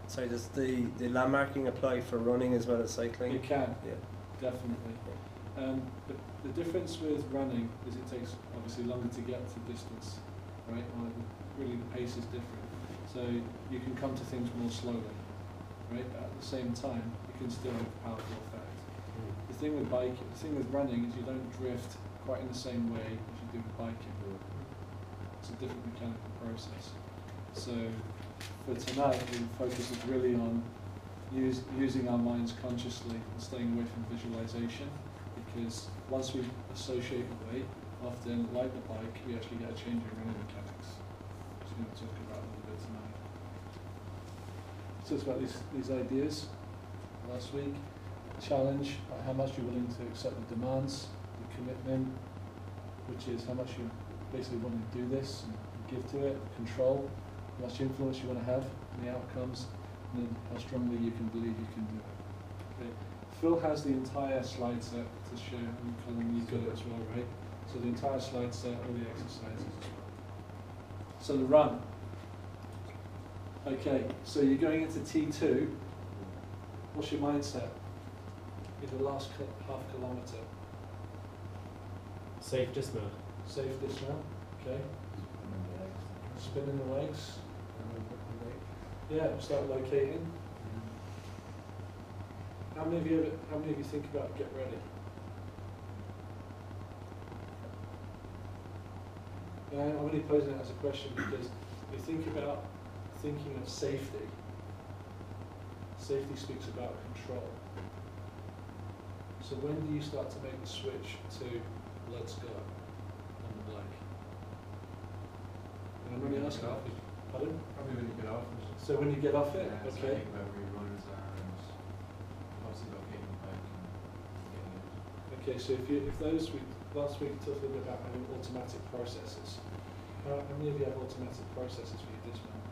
So does the landmarking apply for running as well as cycling? It can, yeah, definitely. The difference with running is it takes obviously longer to get to distance, right? Or really the pace is different. So you can come to things more slowly, right? But at the same time, it can still have a powerful effect. The thing with running is you don't drift quite in the same way as you do with biking. It's a different mechanical process. So for tonight, the focus is really on using our minds consciously and staying away from visualization, because once we associate the weight, often like the bike, we actually get a change in running mechanics, which we're going to talk about a little bit tonight. So it's about these ideas last week. Challenge, how much you're willing to accept the demands, the commitment, which is how much you basically want to do this and give to it, control, how much influence you want to have in the outcomes, and then how strongly you can believe you can do it. Okay. Phil has the entire slide set to share, and Colin, you've got it as well, right? So the entire slide set, all the exercises as well. So the run. Okay, so you're going into T2. What's your mindset in the last half kilometre? Safe dismount. Safe dismount, okay. Spinning the legs. Yeah, start locating. How many of you think about get ready? I'm only posing it as a question because you think about thinking of safety. Safety speaks about control. So when do you start to make the switch to let's go on the bike? And I'm only asking. Pardon? Probably when you get off. So when you get off it, yeah, okay. So I think about where your runners are and obviously locating the bike and getting it. Okay, so last week we talked a little bit about having automatic processes. How many of you have automatic processes for your dismount?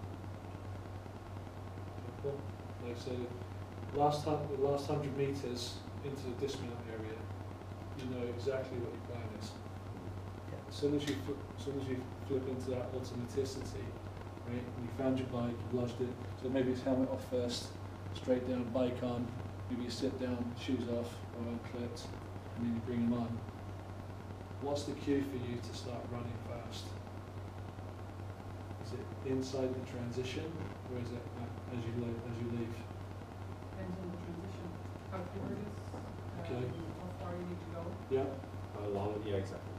Cool. Like so, the last 100 meters into the dismount area, you know exactly what your plan is. As soon as you flip into that automaticity, right? You found your bike, you lodged it. So maybe it's helmet off first, straight down, bike on. Maybe you sit down, shoes off, or unclipped, and then you bring them on. What's the cue for you to start running fast? Is it inside the transition, or is it as you leave? Depends on the transition, how far it is, Okay. how far you need to go. Yeah. Along with, yeah, exactly.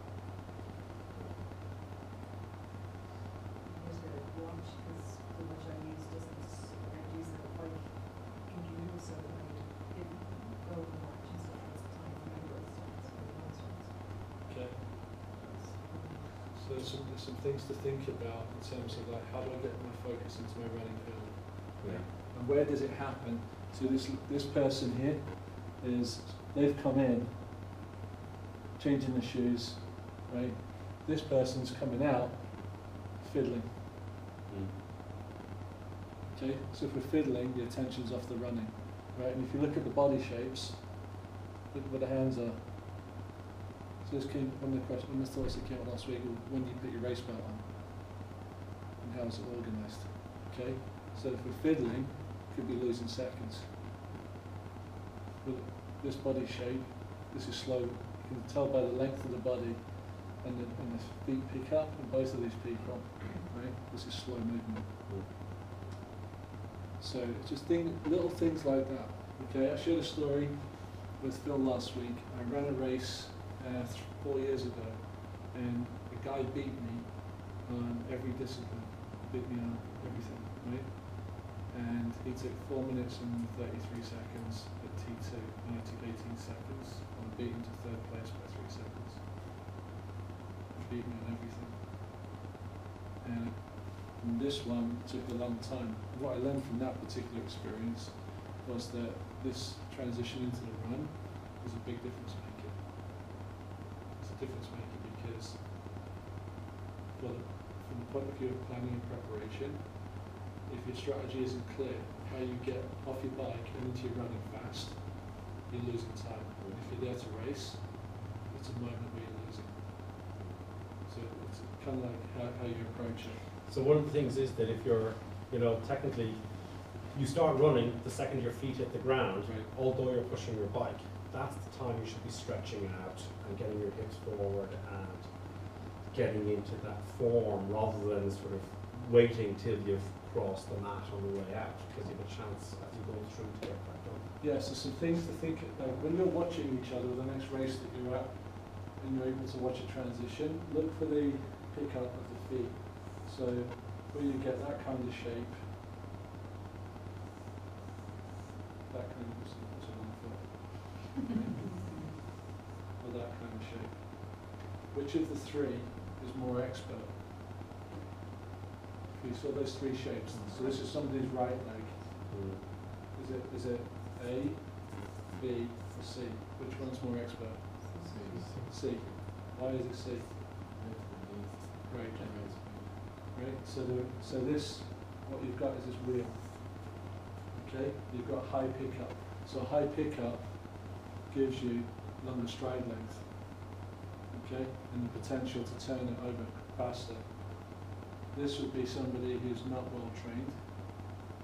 Use a watch, because the watch I use doesn't use a bike computer, so when I hit go on the watch and stuff, it's the time for my growth starts, or the growth starts. Okay. So there's some things to think about in terms of like, how do I get my focus into my running film? Yeah. And where does it happen? So this person here is, they've come in, changing the shoes, right? This person's coming out, fiddling. Okay, so if we're fiddling, the attention's off the running, right? And if you look at the body shapes, look where the hands are. So this came, one of the thoughts that came up last week, when do you put your race belt on? And how is it organised? Okay, so if we're fiddling, could be losing seconds. With this body shape, this is slow. You can tell by the length of the body and the feet pick up, and both of these people, right? This is slow movement. So it's just little things like that. Okay, I shared a story with Phil last week. I ran a race 4 years ago, and a guy beat me on every discipline, beat me on everything, right? And he took 4 minutes and 33 seconds at T2, and I took 18 seconds. I'm beaten to third place by 3 seconds. He beat me on everything. And this one took a long time. What I learned from that particular experience was that this transition into the run was a big difference maker. It's a difference maker because from the point of view of planning and preparation, if your strategy isn't clear, how you get off your bike and into your running fast, you're losing time. And if you're there to race, it's a moment where you're losing. So it's kind of like how you approach it. So one of the things is that if you're, technically, you start running the second your feet hit the ground, Right. although you're pushing your bike, that's the time you should be stretching out and getting your hips forward and getting into that form rather than sort of waiting till you've crossed the mat on the way out, because you have a chance as you go through to get that done. Yeah, so some things to think about. When you're watching each other, the next race that you're at, and you're able to watch a transition, look for the pickup of the feet. So where you get that kind of shape, that kind of, what's it on foot? Or that kind of shape. Which of the three is more expert? You saw those three shapes. So this is somebody's right leg. Is it A, B, or C? Which one's more expert? C. Why is it C? Great. Right. So this, what you've got is this wheel. Okay. You've got high pickup. So high pickup gives you longer stride length. Okay, and the potential to turn it over faster. This would be somebody who's not well trained,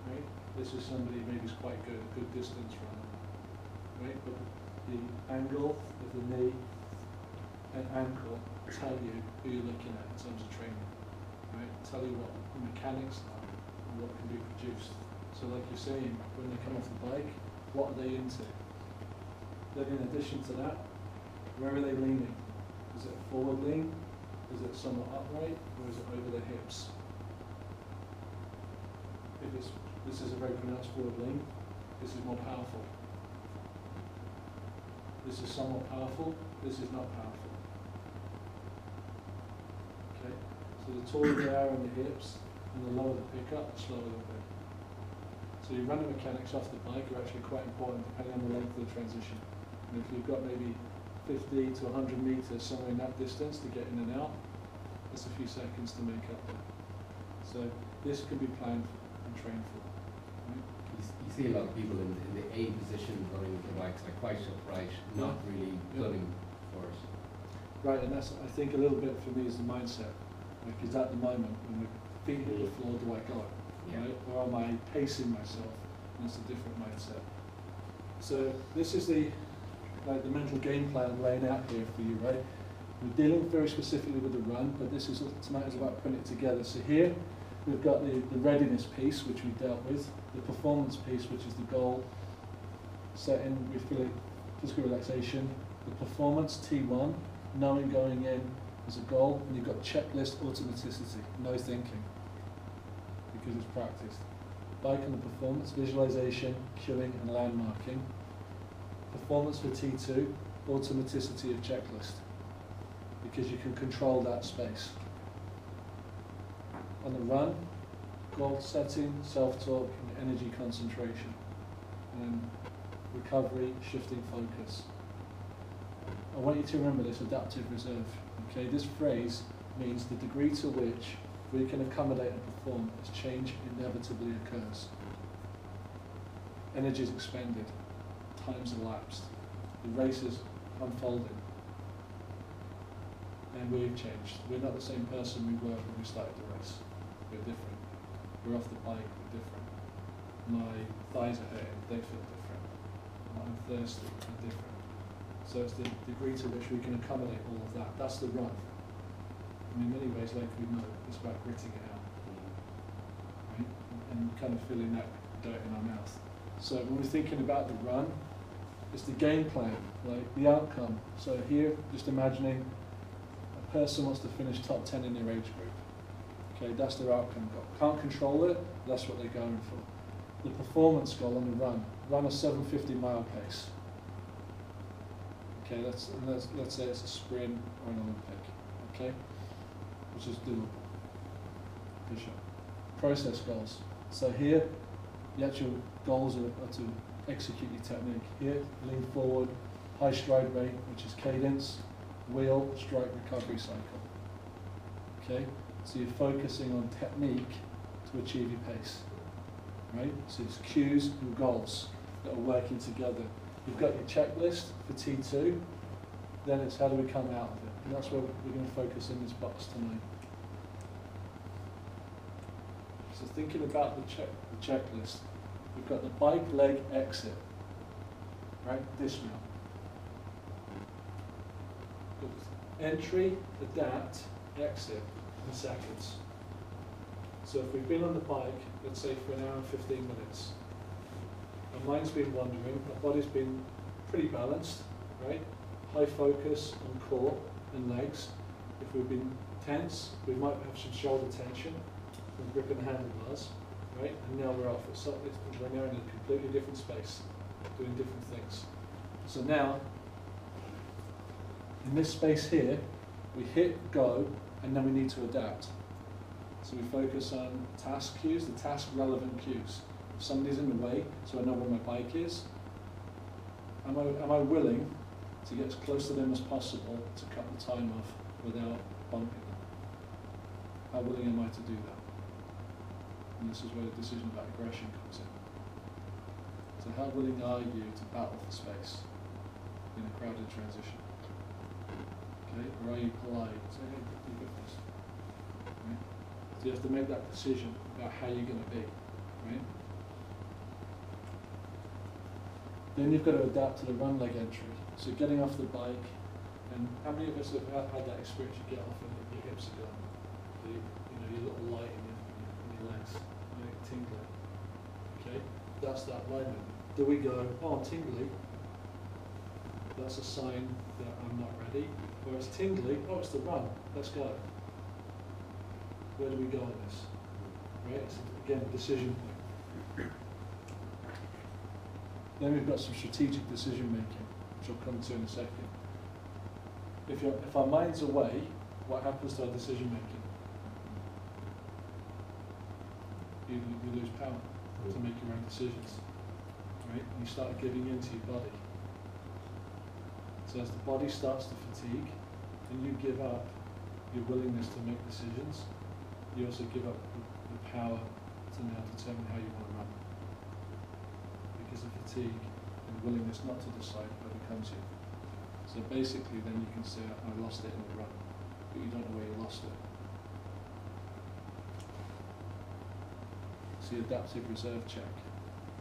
right? This is somebody maybe who's quite good, a good distance runner, right? But the angle of the knee and ankle tell you who you're looking at in terms of training, right? Tell you what the mechanics are and what can be produced. So like you're saying, when they come off the bike, what are they into? Then in addition to that, where are they leaning? Is it a forward lean? Is it somewhat upright, or is it over the hips? If this is a very pronounced forward lean, this is more powerful. This is somewhat powerful, this is not powerful. Okay, so the taller they are on the hips, and the lower the pickup, the slower they'll be. So your running mechanics off the bike are actually quite important depending on the length of the transition. And if you've got maybe 50 to 100 meters, somewhere in that distance to get in and out, that's a few seconds to make up there. So this can be planned and trained for. Right? You see a lot of people in the A position running with their bikes, like quite upright, not really gunning for it. Right, and that's, I think, a little bit for me is the mindset. Because at the moment, when the feet hit the floor, do I go? Right? Or am I pacing myself? And it's a different mindset. So this is the mental game plan laying out here for you, right? We're dealing very specifically with the run, but tonight is about putting it together. So here we've got the readiness piece, which we dealt with, the performance piece, which is the goal setting, physical relaxation, The performance, T1, knowing going in is a goal, and you've got checklist automaticity, no thinking, because it's practiced. Bike and the performance, visualization, queuing and landmarking. Performance for T2, automaticity of checklist, because you can control that space. On the run, goal setting, self-talk, and energy concentration. And recovery, shifting focus. I want you to remember this adaptive reserve. Okay, this phrase means the degree to which we can accommodate and perform as change inevitably occurs. Energy is expended, time's elapsed, the race is unfolding, and we've changed. We're not the same person we were when we started the race. We're different. We're off the bike, we're different. My thighs are hurting, they feel different. I'm thirsty, they're different. So it's the degree to which we can accommodate all of that. That's the run. And in many ways, like we know, it's about gritting it out, right? And kind of feeling that dirt in our mouth. So when we're thinking about the run, it's the game plan, like the outcome. So here, just imagining a person wants to finish top 10 in their age group. Okay, that's their outcome goal. Can't control it, that's what they're going for. The performance goal on the run a 750-mile pace. Okay, let's say it's a sprint or an Olympic, okay, which is doable. For sure. Process goals. So here, the actual goals are to execute your technique. Here, lean forward, high stride rate, which is cadence, wheel, strike, recovery cycle. Okay, so you're focusing on technique to achieve your pace, right? So it's cues and goals that are working together. You've got your checklist for T2, then it's how do we come out of it. And that's where we're going to focus in this box tonight. So thinking about the checklist, we've got the bike leg exit, right? Dismount. Entry, adapt, exit in seconds. So if we've been on the bike, let's say for an hour and 15 minutes, our mind's been wandering, our body's been pretty balanced, right? High focus on core and legs. If we've been tense, we might have some shoulder tension from gripping the handlebars, right? And now we're off. We're now in a completely different space, doing different things. So now, in this space here, we hit go, and then we need to adapt. So we focus on task cues, the task relevant cues. If somebody's in the way, so I know where my bike is, am I willing to get as close to them as possible to cut the time off without bumping them? How willing am I to do that? And this is where the decision about aggression comes in. So how willing are you to battle for space in a crowded transition? Okay, or are you polite? Say, hey, you got this. Right? So you have to make that decision about how you're going to be, right? Then you've got to adapt to the run leg entry. So getting off the bike, and how many of us have had that experience? You get off and your hips are gone, your little light in your legs, tingling. Okay, that's that moment. Do we go, oh, I'm tingly? That's a sign that I'm not ready. Or it's tingly, oh, it's the run, let's go. Where do we go on this? Right, it's again, decision point. Then we've got some strategic decision making, which I'll come to in a second. If our mind's away, what happens to our decision making? You lose power to make your own decisions, right? And you start giving in to your body. So as the body starts to fatigue, and you give up your willingness to make decisions, you also give up the power to now determine how you want to run. Because of fatigue and willingness not to decide overcomes you. So basically then you can say, I lost it in the run, but you don't know where you lost it. It's the adaptive reserve check.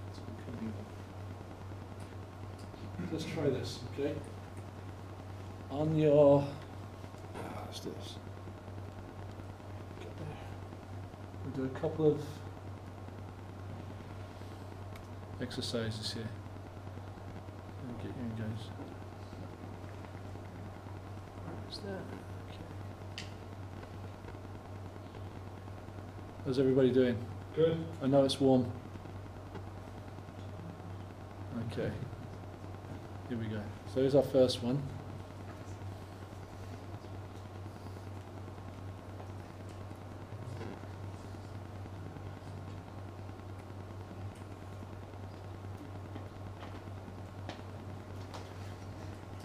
That's what we're coming on. Let's try this, okay? On your, let's do this. We'll do a couple of exercises here. And get you engaged. close that. Okay. How's everybody doing? Good. I know it's warm. Okay. Here we go. So here's our first one.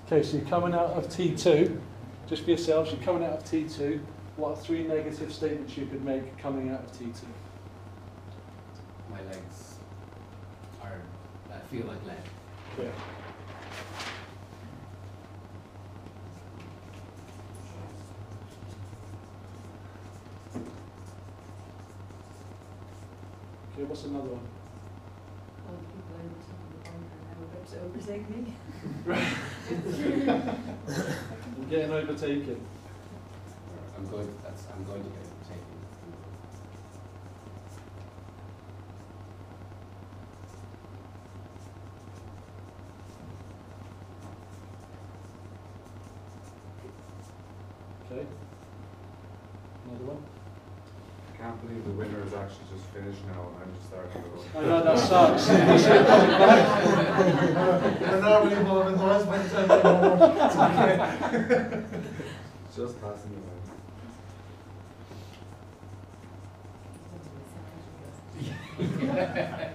Okay, so you're coming out of T2, just for yourselves, you're coming out of T2. What are 3 negative statements you could make coming out of T2? My legs are, I feel like lead. Okay. Okay, what's another one? All the people I was taking the point are now about to overtake me. I'm getting overtaken. I'm going to get overtaken. Okay. Another one. I can't believe the winner is actually just finished now and I'm just starting to I know, that sucks. You should have come back. We're not really involved in those, but it's okay. just passing the line.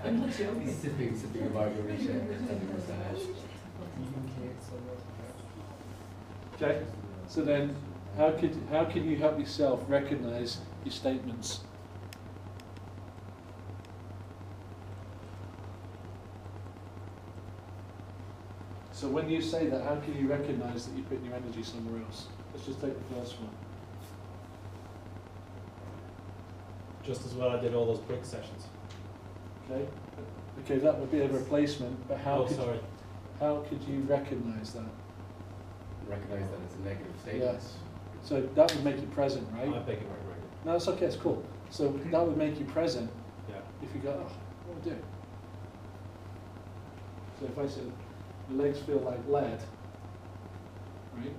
I'm not joking. Sipping a margarita and having massage. Okay. So then, how can you help yourself recognise your statements? So when you say that, how can you recognise that you're putting your energy somewhere else? Let's just take the first one. Just as well I did all those brick sessions. Okay. Okay, that would be a replacement, but how Oh, could you recognise that? Recognize that it's a negative statement. Yes. So that would make you present, right? I beg your pardon. No, it's okay, it's cool. So that would make you present Yeah. if you go, oh, what do I do? So if I said, your legs feel like lead, right?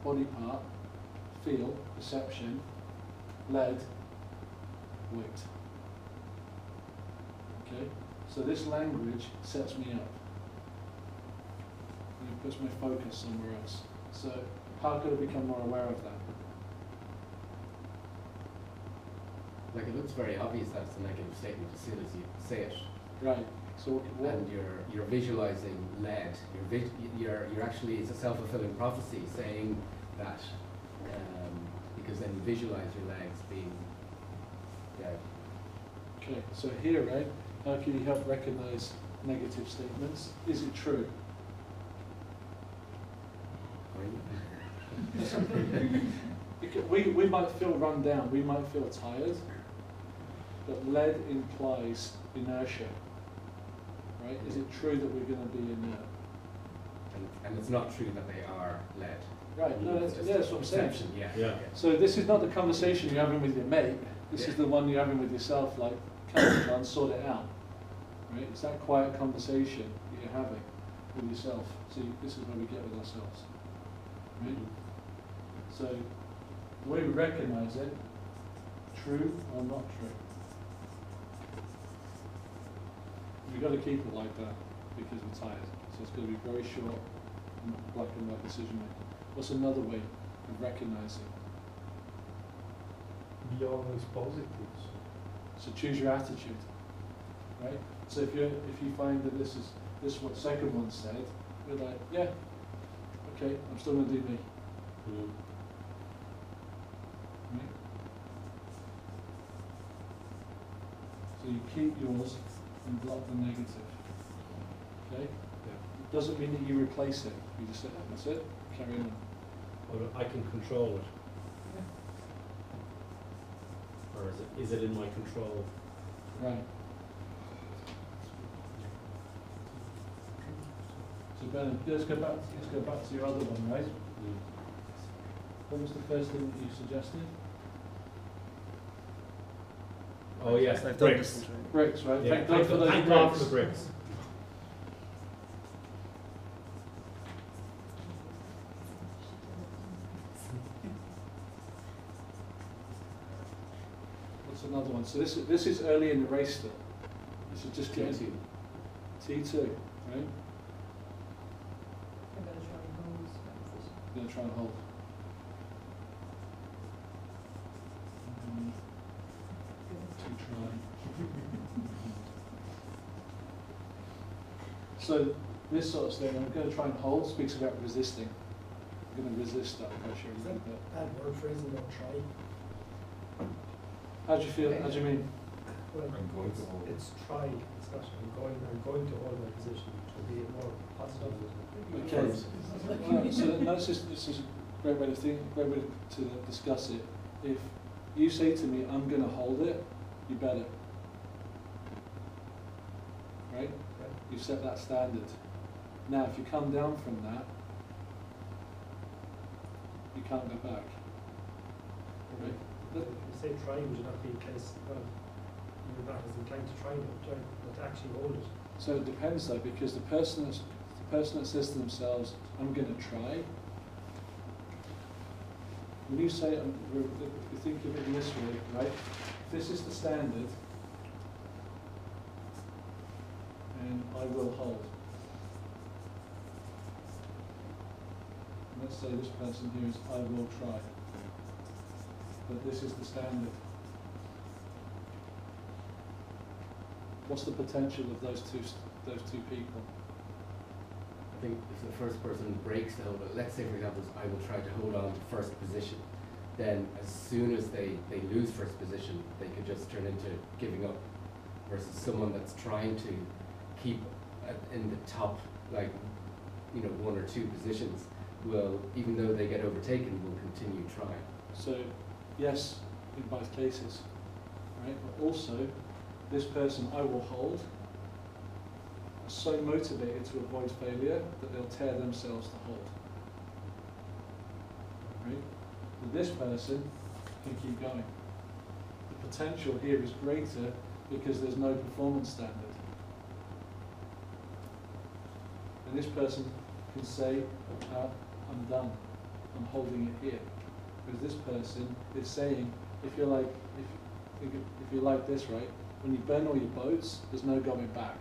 Body part, feel, perception, lead, weight. Okay? So this language sets me up. And it puts my focus somewhere else. So how could I become more aware of that? Like, it looks very obvious that it's a negative statement as soon as you say it. Right. So what? And you're visualizing lead. You're actually, it's a self-fulfilling prophecy saying that, because then you visualize your legs being dead. Okay, so here, right, how can you help recognize negative statements? Is it true? We might feel run down, we might feel tired, but lead implies inertia, right? Is it true that we're going to be inert? And it's not true that they are lead. Right, no, that's what I'm saying. Perception, yeah. Yeah. So this is not the conversation you're having with your mate, this is the one you're having with yourself, like, come on, sort it out, right? It's that quiet conversation that you're having with yourself. See, this is where we get with ourselves, right? So, the way we recognise it, true or not true. We've got to keep it like that because we're tired. So it's going to be very short, black and white decision making. What's another way of recognising? Be always positive. So choose your attitude, right? So if you find that this is what second one said, you're like, yeah, okay, I'm still going to do me. Right? So you keep yours and block the negative. Okay? Yeah. Doesn't mean that you replace it. You just say, oh, that's it, carry on. Or I can control it. Or is it in my control? Right. So Ben, let's go back to your other one, right? What was the first thing that you suggested? Oh yes, I've done bricks. this. Bricks, right? Yeah, Thank God for those thank God bricks. for the bricks. another one. So this is early in the race still. This is just getting T2. T2, right? I'm gonna try and hold that position. I'm going to try and hold. To try. So this sort of thing, I'm going to try and hold, speaks about resisting. I'm going to resist that pressure a little bit. Bad word phrase and don't try. How do you feel? How do you mean? Well, I'm going to hold. it's try, Scott. I'm going to hold my position to be more positive. Okay. Well, so that's just, this is a great way to think, great way to discuss it. If you say to me, I'm going to hold it, you better. Right? You set that standard. Now, if you come down from that, you can't go back. Right? If you say try, would you not be in case, well, you're not as inclined to try but to actually hold it? So it depends though, because the person that says to themselves, I'm going to try, when you say, if you think of it in this way, right, if this is the standard, and I will hold. Let's say this person here is, I will try. But this is the standard. What's the potential of those two people? I think if the first person breaks the hold, let's say for example, I will try to hold on to first position, then as soon as they lose first position, they could just turn into giving up, versus someone that's trying to keep in the top, like, you know, 1 or 2 positions, will, even though they get overtaken, will continue trying. So, yes, in both cases, right? But also, this person I will hold are so motivated to avoid failure that they'll tear themselves to hold. Right? But this person can keep going. The potential here is greater because there's no performance standard. And this person can say, I'm done, I'm holding it here. Because this person is saying, if you're like this, right, when you burn all your boats, there's no going back.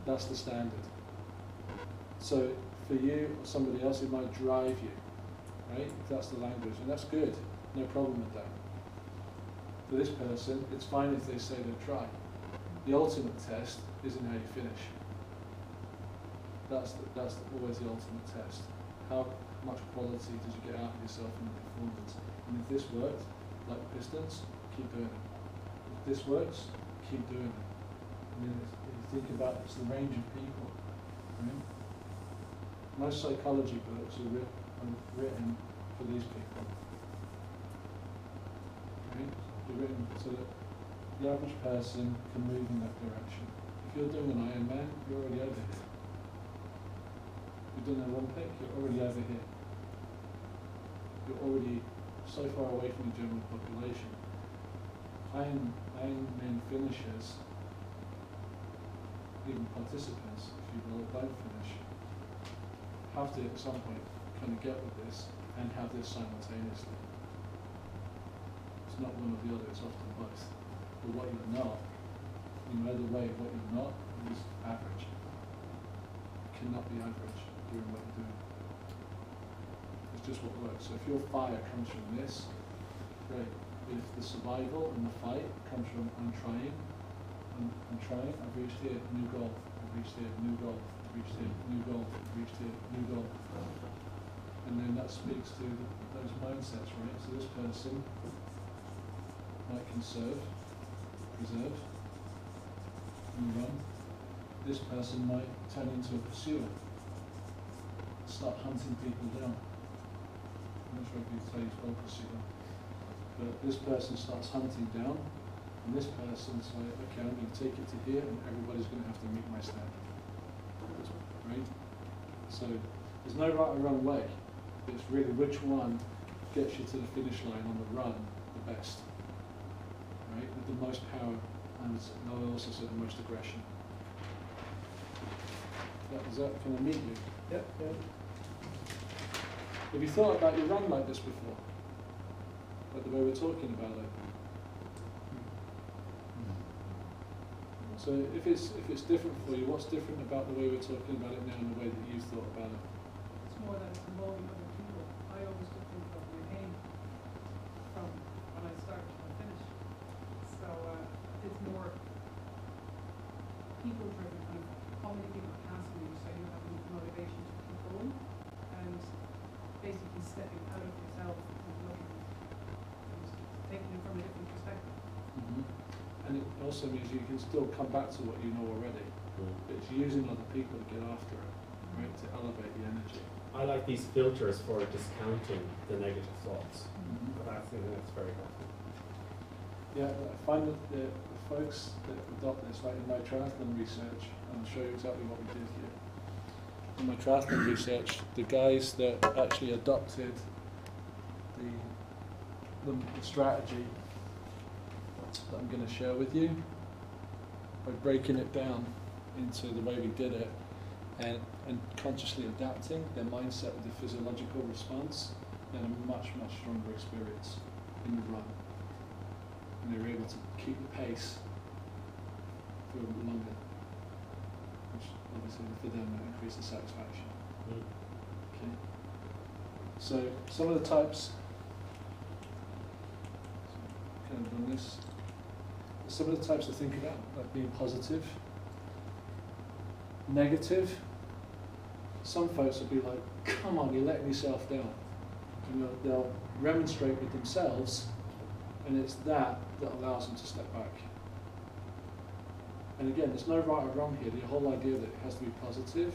That's the standard. So for you or somebody else, it might drive you, right? If that's the language, and that's good, no problem with that. For this person, it's fine if they say they'll try. The ultimate test isn't how you finish. That's always the ultimate test. How much quality did you get out of yourself in the performance? And if this worked, like pistons, keep doing it. If this works, keep doing it. I mean, if you think about it, it's the range of people. Right? Most psychology books are written for these people. Right? They're written so that the average person can move in that direction. If you're doing an Ironman, you're already over here. If you're doing an Olympic, you're already over here. You're already so far away from the general population. Ironman finishers, even participants, if you will, don't finish, have to at some point kind of get with this and have this simultaneously. It's not one or the other, it's often both. But what you're not, in either way, what you're not is average. You cannot be average doing what you're doing. It's just what works. So if your fire comes from this, great. If the survival and the fight comes from I'm trying, I've reached here, new goal, I've reached here, new goal, I've reached here, new goal, I've reached here, new goal. And then that speaks to those mindsets, right? So this person might conserve, preserve, move on. This person might turn into a pursuer, start hunting people down. I'm not sure if you say it's well pursuer. But this person starts hunting down, and this person's like, okay, I'm going to take it to here, and everybody's going to have to meet my standard. Right? So there's no right or wrong way. It's really which one gets you to the finish line on the run the best. Right? With the most power, and I also say the most aggression. Is that going to meet you? Yep. Have you thought about your run like this before? Like the way we're talking about it? So if it's different for you, what's different about the way we're talking about it now and the way that you thought about it? It's more that it's involving other people. I always just think of my aim from when I start to when I finish. So it's more people driven, kind of how many people can see you, so you have enough motivation to keep going, and basically stepping out of yourself and looking and taking it from a different perspective. And it also means you can still come back to what you know already, but it's using other people to get after it, right, to elevate the energy. I like these filters for discounting the negative thoughts. I think that's very helpful. Yeah, I find that the folks that adopt this, like in my triathlon research, and I'll show you exactly what we did here. In my triathlon research, the guys that actually adopted the strategy that I'm going to share with you, by breaking it down into the way we did it and consciously adapting their mindset with the physiological response, then a much, much stronger experience in the run. And they were able to keep the pace for longer, which obviously for them increased the satisfaction. Okay. So some of the types, kind of done this. Some of the types to think about, like being positive, negative. Some folks will be like, come on, you're letting yourself down. And they'll remonstrate with themselves, and it's that allows them to step back. And again, there's no right or wrong here. The whole idea that it has to be positive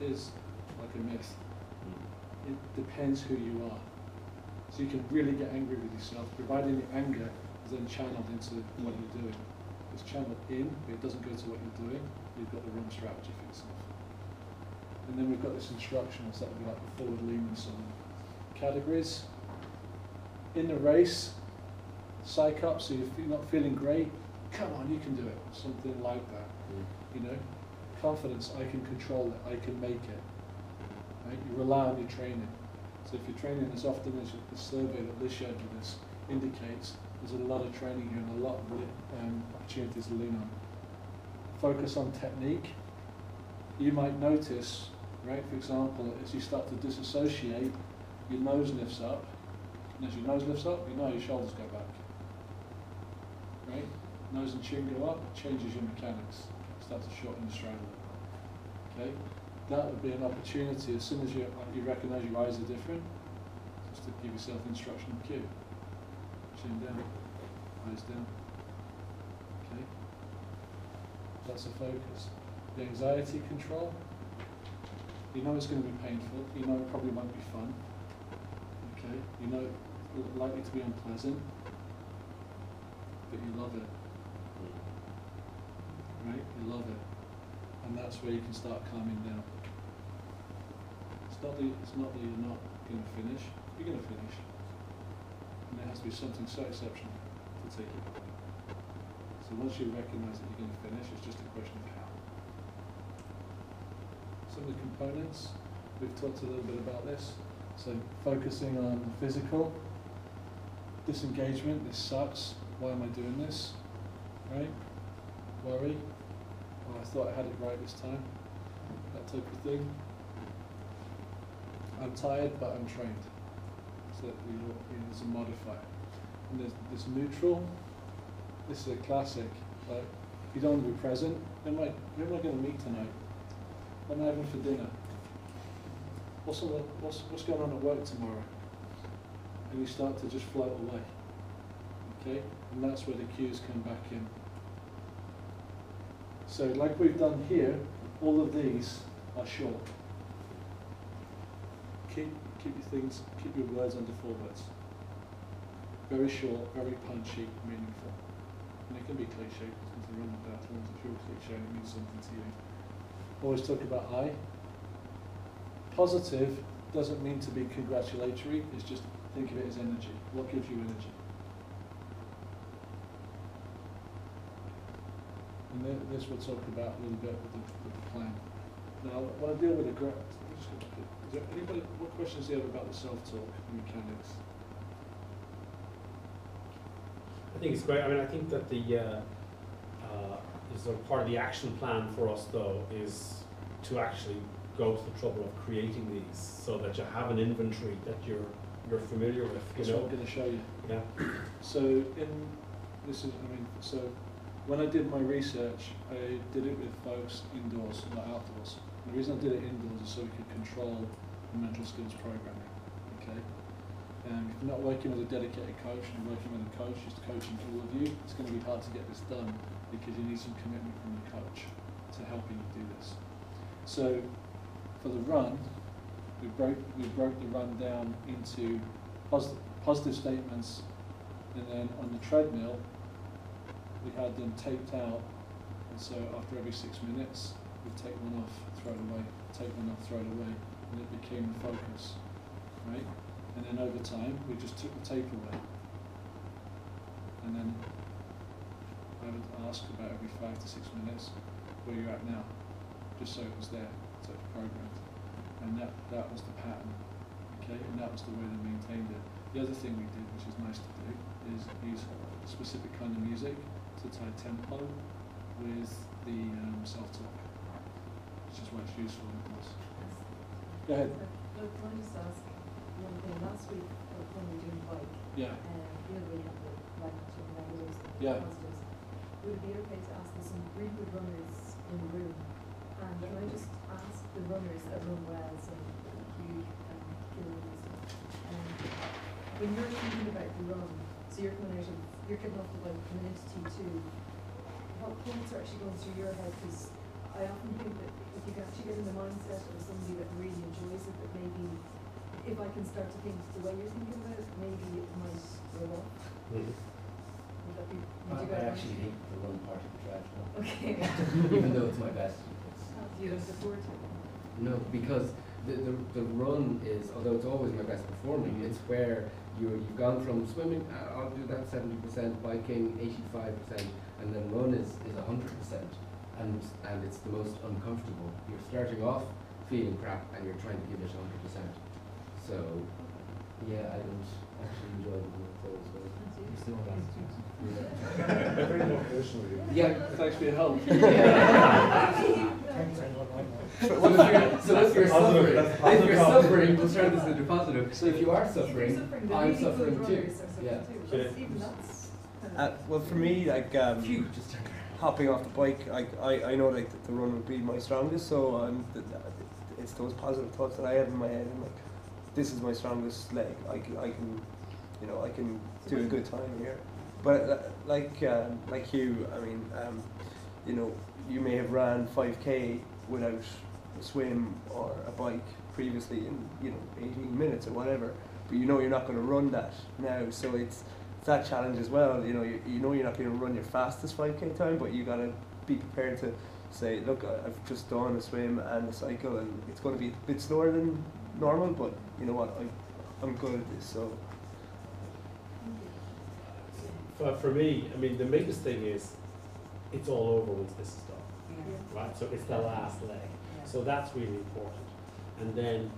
is like a myth. It depends who you are. So you can really get angry with yourself, providing the anger is then channeled into what you're doing. It's channeled in, but it doesn't go to what you're doing. You've got the wrong strategy for yourself. And then we've got this instructional, so that would be like the forward leanness on categories. In the race, psych up, so if you're not feeling great, come on, you can do it. Something like that. You know, confidence, I can control it, I can make it. Right? You rely on your training. So if you're training as often as the survey that Liz shared with us indicates, there's a lot of training here and a lot of opportunities to lean on. Focus on technique. You might notice, right, for example, as you start to disassociate, your nose lifts up, and as your nose lifts up, you know your shoulders go back. Right? Nose and chin go up, it changes your mechanics. Start to shorten the straddle. Okay? That would be an opportunity as soon as you recognise your eyes are different, just to give yourself instructional cue. Chin down, eyes down. Okay? That's a focus. The anxiety control, you know it's going to be painful, you know it probably won't be fun. Okay? You know it's likely to be unpleasant, but you love it. Right? You love it. And that's where you can start calming down. It's not that you're not going to finish, you're going to finish. And there has to be something so exceptional to take it away. So once you recognise that you're going to finish, it's just a question of how. Some of the components, we've talked a little bit about this. So focusing on the physical, disengagement, this sucks, why am I doing this? Right? Worry, oh, I thought I had it right this time, that type of thing. I'm tired, but I'm trained. So there's a modifier. And there's this neutral, this is a classic, like, if you don't want to be present, who am I going to meet tonight? What am I having for dinner? What's going on at work tomorrow? And you start to just float away. Okay? And that's where the cues come back in. So like we've done here, all of these are short. Keep your words under 4 words. Very short, very punchy, meaningful. And it can be cliche, because the run of triathlons, if you're cliche, it means something to you. Always talk about I. Positive doesn't mean to be congratulatory, it's just think of it as energy. What gives you energy? And this we'll talk about a little bit with the plan. Now, when I deal with is there anybody, what questions do you have about the self-talk mechanics? I think it's great. I mean, I think that the sort of part of the action plan for us though is to actually go to the trouble of creating these so that you have an inventory that you're familiar with. That's what I'm going to show you. Yeah. So so when I did my research, I did it with folks indoors, not outdoors. The reason I did it indoors is so we could control the mental skills programming. Okay. If you're not working with a dedicated coach, and you're working with a coach who's coaching all of you, it's going to be hard to get this done because you need some commitment from your coach to helping you do this. So for the run, we broke the run down into positive statements, and then on the treadmill we had them taped out, and so after every 6 minutes we'd take one off, throw it away, take one off, throw it away, and it became the focus, right? And then over time we just took the tape away, and then I would ask about every 5 to 6 minutes where you're at now, just so it was there, so it's programmed. And that was the pattern, okay? And that was the way they maintained it. The other thing we did, which is nice to do, is use a specific kind of music to tie tempo with the self-talk, which is why it's useful in course. Go ahead. Look, can I just ask one thing? Last week when we were doing bike, Yeah. we had the negatives and Yeah. positives. Would it be okay to ask there's some really good runners in the room? And can I just ask the runners that run well, so Hugh and Gillian and stuff, when you're thinking about the run, so you're getting off the bike, coming into T2, what points are actually going through your head? Because I often think that if you can actually get in the mindset of somebody that really enjoys it, that maybe if I can start to think the way you're thinking about it, maybe it might rub off. Would that be, would you I guys actually hate the run part of the triathlon. Okay. Even though it's my best. Do you look forward to it? No, because the run is, although it's always my best performing, it's where you've gone from swimming, I'll do that 70%, biking 85%, and then run is 100%, and it's the most uncomfortable. You're starting off feeling crap, and you're trying to give it 100%. So, yeah, I don't actually enjoy the run as well. Very motivational. Yeah. Thanks for your help. So if you're suffering, we'll turn this into positive. So if you are suffering, I'm suffering too. Yeah. Well, for me, like hopping off the bike, I know like the run would be my strongest. So it's those positive thoughts that I have in my head, and like this is my strongest leg. I can do a good time here. But like you, I mean, you may have ran 5K without a swim or a bike previously in 18 minutes or whatever, but you're not going to run that now, so it's that challenge as well. You're not going to run your fastest 5K time, but you got to be prepared to say, look, I've just done a swim and a cycle, and it's going to be a bit slower than normal, but you know what, I'm good at this. So for me, I mean, the biggest thing is it's all over once this is done. Right, so it's the last leg. So that's really important. And then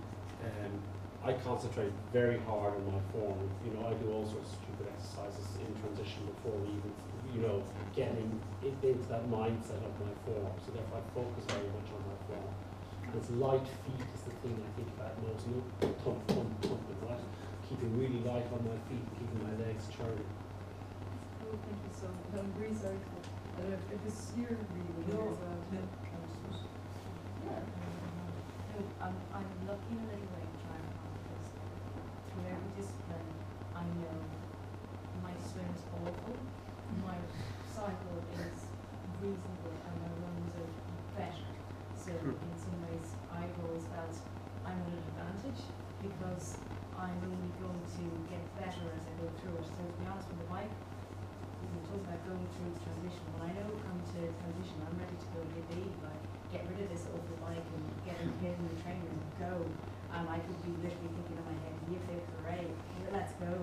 I concentrate very hard on my form. I do all sorts of stupid exercises in transition before we even, getting into that mindset of my form. So therefore I focus very much on my form. And it's light feet is the thing I think about most. Thumping, right? Keeping really light on my feet, keeping my legs churning. Oh, thank you so much. I'm really sorry for that. I don't know if this year really as well. I'm lucky in a little way in triathlon because through every discipline I know my swim is awful, my cycle is reasonable, and my runs are better. So in some ways I've always felt I'm at an advantage because I'm only going to get better as I go through it. So to be honest, with the bike, we talk about going through the transition. When I know come to transition, I'm ready to go hit the like get rid of this awful bike and get in the trainer and go. And I could be literally thinking in my head, yippee, hooray, let's go.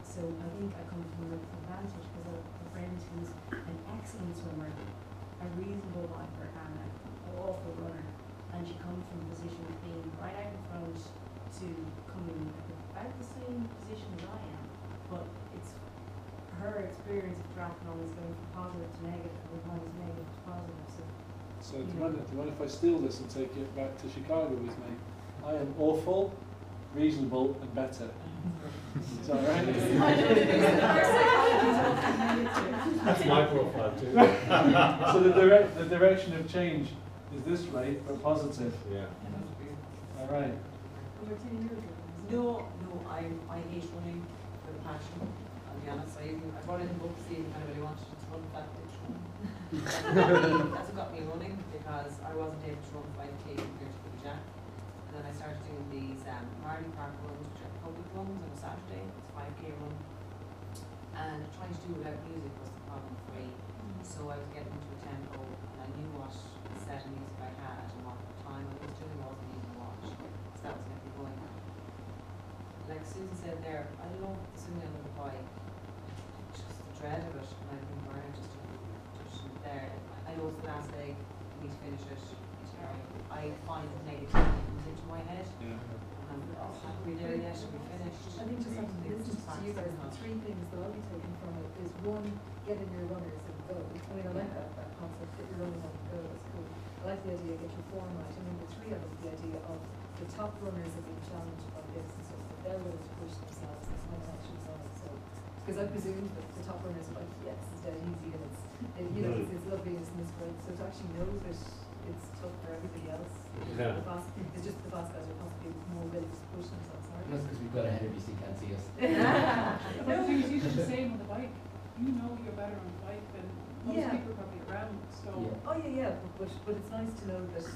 So I think I come from an advantage because I have a friend who's an excellent swimmer, a reasonable biker, and an awful runner. And she comes from a position of being right out in front to coming about the same position as I am. But it's her experience of triathlon is going from positive to negative, and with mine is negative to positive, so. So do you mind if I steal this and take it back to Chicago with me? I am awful, reasonable, and better. Is that right? That's my profile too. So the direction of change is this way, but positive. Yeah. All right. No, I hate running with a passion, I'll be honest. I brought in the book to see if anybody wanted to run that ditch run. That's what got me running, because I wasn't able to run 5K compared to the Jack. And then I started doing these Marley Park runs, which are public runs on a Saturday. It's a 5K run. And trying to do it without music was the problem for me. So I was getting into a tempo, and I knew what set of music I had and what time I was doing. Wasn't even watch. So that was getting me going. Like Susan said there, I love swimming on the bike. Just the dread of it, and I've been burned just there. I know it's the last leg, you need to finish it. I find that negativity comes into my head. Yeah. We're there yet, we're finished. I think just on listening to you guys, the three things that I'll be taking from it is one, get in your runners and go. I mean, I like that concept, get your runners and go, that's cool. I like the idea of get your form right. I mean, the three of us, the idea of the top runners are being challenged by this and stuff, that they're willing to push themselves, that's my actions on it, so. Because I presume that the top runners are like, yes, it's dead easy, and it's loveliness and it's great, so to actually know that it's tough for everybody else. Yeah. It's just the fast guys are possibly more willing to push themselves harder. That's because we've got ahead of you so you can't see us. No, because you do the same on the bike. You know you're better on the bike than most people probably around, so. Yeah. Oh yeah, but it's nice to know that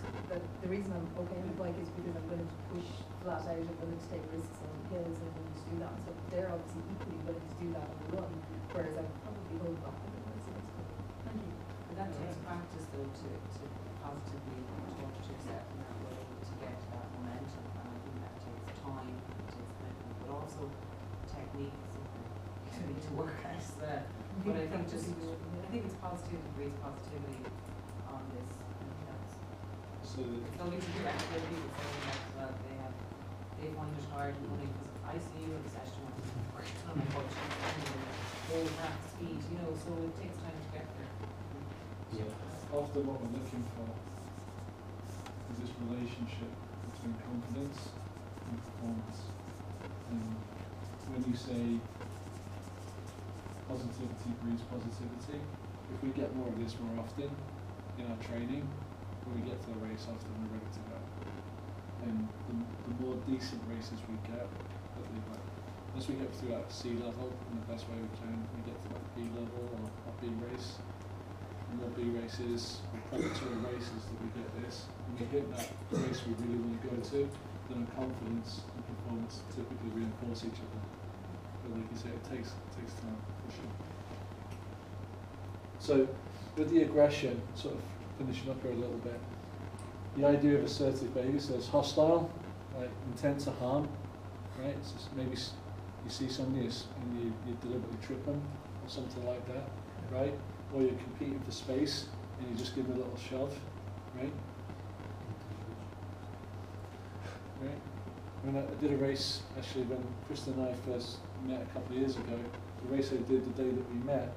the reason I'm okay on the bike is because I'm willing to push flat out, I'm willing to take risks on hills and willing to do that. So they're obviously equally willing to do that on the run, whereas I probably hold back a little bit, so that's good. Thank you. But that takes practice though to positively talk to yourself in that way to get that momentum, and I think that takes time, it takes commitment, but also technique is something you need to work at. But I think it's positivity breeds positivity on this. I think that's So it's only to do activity with someone that they find it hard in running, because I see you in a session working on a coach and hold that speed, so it takes time to get there. Yeah. often what we're looking for is this relationship between confidence and performance. And when you say positivity breeds positivity, if we get more of this more often in our training, when we get to the race often we're ready to go. And the more decent races we get, once we get through that C level in the best way we can, we get to that B level or B race. The more B races or preparatory races that we get this, and we hit that race we really want to go to, then our confidence and performance typically reinforce each other. But like you say, it takes time for sure. So with the aggression, sort of finishing up here a little bit, the idea of assertive behavior, so it's hostile, right, intent to harm, right? It's just maybe you see somebody and you deliberately trip them or something like that, right? Or you're competing for space and you just give them a little shove, right? Right? When I did a race, actually when Krista and I first met a couple of years ago, the race I did the day that we met,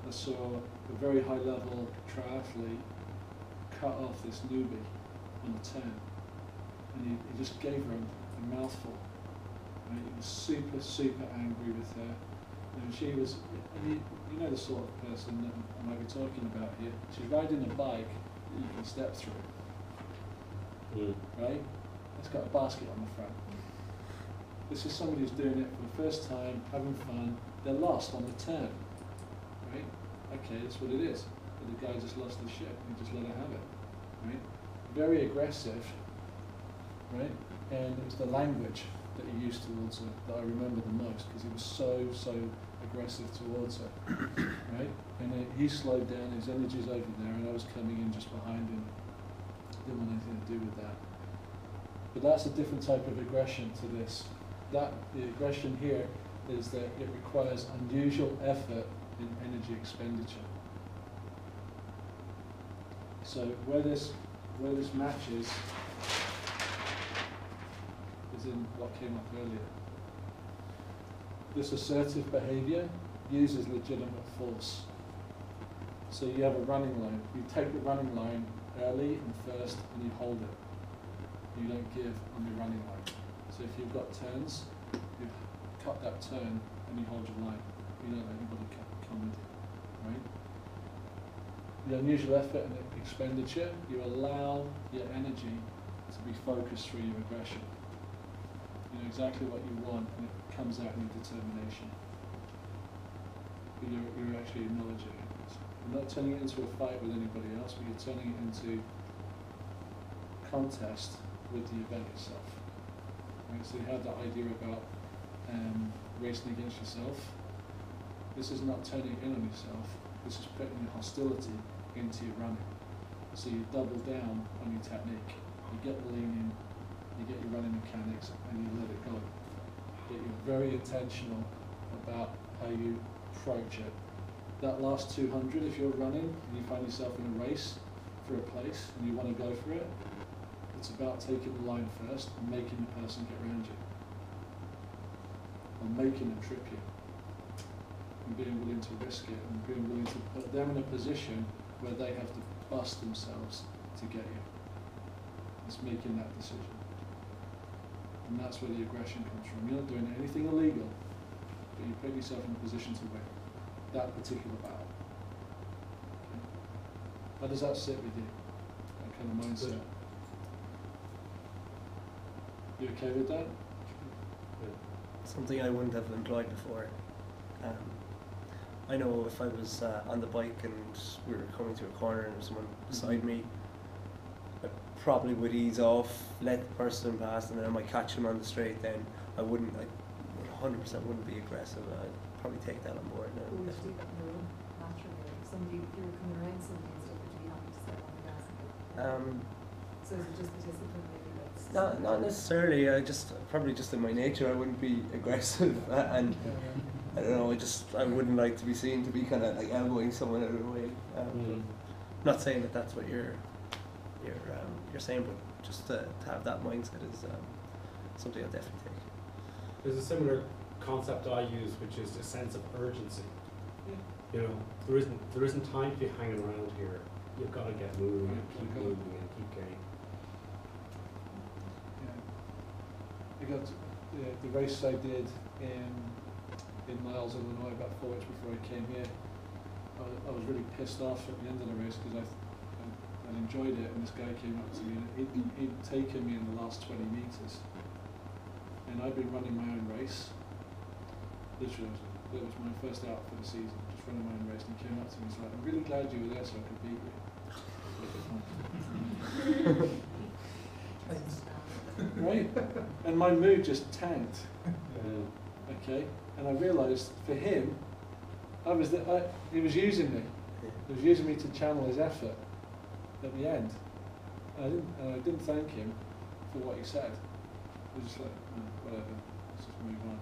I saw a very high level triathlete cut off this newbie on a turn, and he just gave her a mouthful. Right? He was super angry with her, and she was, and you know the sort of person that I might be talking about here. She's riding a bike that you can step through, right? It's got a basket on the front. This is somebody who's doing it for the first time, having fun. They're lost on the turn, right? Okay, that's what it is. But the guy just lost his shit and just let her have it, right? Very aggressive, right? And it was the language that he used towards her that I remember the most, because he was so aggressive towards her, right? And he slowed down, his energy's over there, and I was coming in just behind him. Didn't want anything to do with that. But that's a different type of aggression to this. The aggression here is that it requires unusual effort in energy expenditure. So where this matches is in what came up earlier. This assertive behavior uses legitimate force. So you have a running line. You take the running line early and first, and you hold it. You don't give on your running line. So if you've got turns, you cut that turn and you hold your line. You don't let anybody come with you, right? The unusual effort and expenditure, you allow your energy to be focused through your aggression. You know exactly what you want, and it comes out in your determination. But you're actually acknowledging it. You're not turning it into a fight with anybody else, but you're turning it into contest with the event itself. Right? So you have that idea about racing against yourself. This is not turning in on yourself. This is putting your hostility into your running. So you double down on your technique. You get the lean in, you get your running mechanics, and you let it go. But you're very intentional about how you approach it. That last 200, if you're running and you find yourself in a race for a place and you want to go for it, it's about taking the line first and making the person get around you. Or making them trip you. And being willing to risk it and being willing to put them in a position where they have to bust themselves to get you. It's making that decision. And that's where the aggression comes from. You're not doing anything illegal, but you put yourself in a position to win that particular battle. Okay. How does that sit with you? That kind of mindset? You okay with that? Something I wouldn't have employed before. I know if I was on the bike and we were coming to a corner and there was someone beside me, I probably would ease off, let the person pass, and then I might catch him on the straight. Then I 100% wouldn't be aggressive. I'd probably take that on board now. Would you do that on your own, naturally? If you were coming around somebody and stuff, would you be happy to step on the gas? So is it just the discipline maybe that's... Not necessarily. Probably just in my nature, I wouldn't be aggressive, and I don't know. I wouldn't like to be seen to be kind of like elbowing someone out of the way. Not saying that that's what you're saying, but just to have that mindset is something I'll definitely take. There's a similar concept I use, which is a sense of urgency. You know, there isn't time to be hanging around here. You've got to get moving and keep moving and keep going. I got the race I did in Niles, Illinois, about 4 weeks before I came here. I was really pissed off at the end of the race because I enjoyed it, and this guy came up to me and he'd taken me in the last 20 meters, and I'd been running my own race. Literally, that was my first out for the season, just running my own race, and he came up to me and was like, "I'm really glad you were there so I could beat you." Right? And my mood just tanked. Okay? And I realised for him, he was using me. He was using me to channel his effort at the end. And I didn't thank him for what he said. It was just like, whatever, let's just move on.